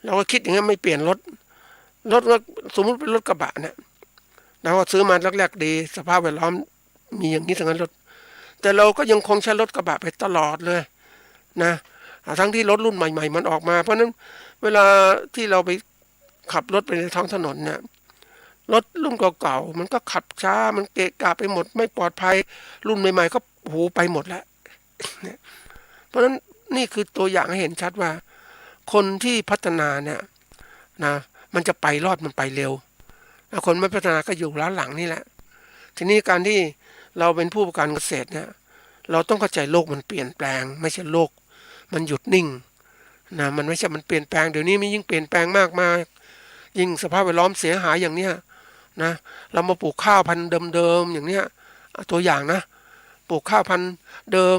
เราก็คิดอย่างนั้นไม่เปลี่ยนรถสมมุติเป็นรถกระบะเนี่ยเราก็ซื้อมาแรกๆดีสภาพแวดล้อมมีอย่างนี้ทั้งนั้นรถแต่เราก็ยังคงใช้รถกระบะไปตลอดเลยนะทั้งที่รถรุ่นใหม่ๆมันออกมาเพราะนั้นเวลาที่เราไปขับรถไปในท้องถนนเนี่ยรถรุ่นเก่าๆมันก็ขับช้ามันเกะกะไปหมดไม่ปลอดภัยรุ่นใหม่ๆก็หูไปหมดแล้วเพราะฉะนั้นนี่คือตัวอย่างให้เห็นชัดว่าคนที่พัฒนาเนี่ยนะมันจะไปรอดมันไปเร็วคนไม่พัฒนาก็อยู่ล้าหลังนี่แหละทีนี้การที่เราเป็นผู้ประกอบการเกษตรเนี่ยเราต้องเข้าใจโลกมันเปลี่ยนแปลงไม่ใช่โลกมันหยุดนิ่งนะมันไม่ใช่มันเปลี่ยนแปลงเดี๋ยวนี้มียิ่งเปลี่ยนแปลงมากมายยิ่งสภาพแวดล้อมเสียหายอย่างเนี้ยนะเรามาปลูกข้าวพันธุ์เดิมๆอย่างเนี้ยตัวอย่างนะปลูกข้าวพันธุ์เดิม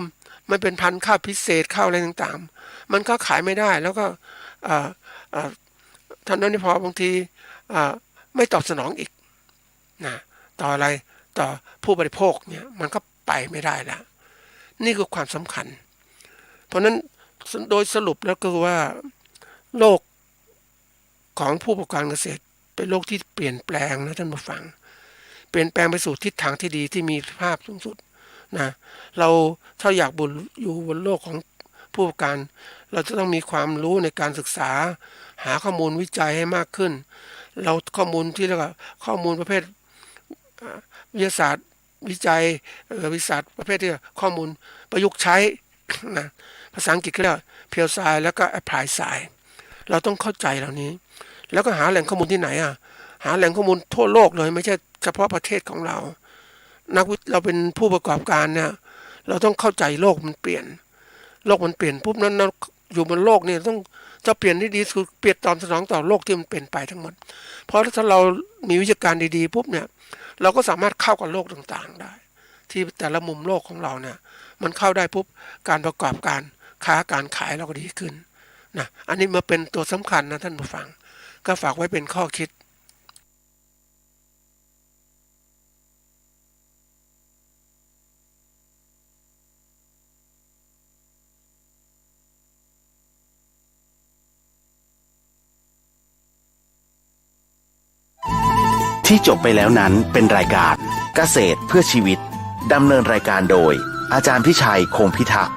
ไม่เป็นพันธุ์ข้าวพิเศษข้าวอะไรต่างๆมันก็ขายไม่ได้แล้วก็ท่านนั้นนี่พอบางทีไม่ตอบสนองอีกนะต่ออะไรต่อผู้บริโภคเนี่ยมันก็ไปไม่ได้แล้วนี่คือความสำคัญเพราะนั้นโดยสรุปแล้วก็คือว่าโลกของผู้ประกอบการเกษตรเป็นโลกที่เปลี่ยนแปลงนะท่านผู้ฟังเปลี่ยนแปลงไปสู่ทิศทางที่ดีที่มีภาพสูงสุดนะเราถ้าอยากอยู่บนโลกของผู้ประกอบการเราจะต้องมีความรู้ในการศึกษาหาข้อมูลวิจัยให้มากขึ้นเราข้อมูลที่เรียกว่าข้อมูลประเภทวิทยาศาสตร์วิจัยวิทยาศาสตร์ประเภทที่ข้อมูลประยุกต์ใช้นะภาษาอังกฤษเรียกว่า Pure Science แล้วก็ Applied Science เราต้องเข้าใจเหล่านี้แล้วก็หาแหล่งข้อมูลที่ไหนหาแหล่งข้อมูลทั่วโลกเลยไม่ใช่เฉพาะประเทศของเราเราเป็นผู้ประกอบการเนี่ยเราต้องเข้าใจโลกมันเปลี่ยนปุ๊บนั้นเราอยู่บนโลกเนี่ยต้องจะเปลี่ยนที่ดีคือเปลี่ยนตามสนองต่อโลกที่มันเปลี่ยนไปทั้งหมดเพราะถ้าเรามีวิชาการดีๆปุ๊บเนี่ยเราก็สามารถเข้ากับโลกต่างๆได้ที่แต่ละมุมโลกของเราเนี่ยมันเข้าได้ปุ๊บการประกอบการค้าการขายเราก็ดีขึ้นนะอันนี้มาเป็นตัวสำคัญนะท่านผู้ฟังก็ฝากไว้เป็นข้อคิดที่จบไปแล้วนั้นเป็นรายการเกษตรเพื่อชีวิตดำเนินรายการโดยอาจารย์พิชัยคงพิทักษ์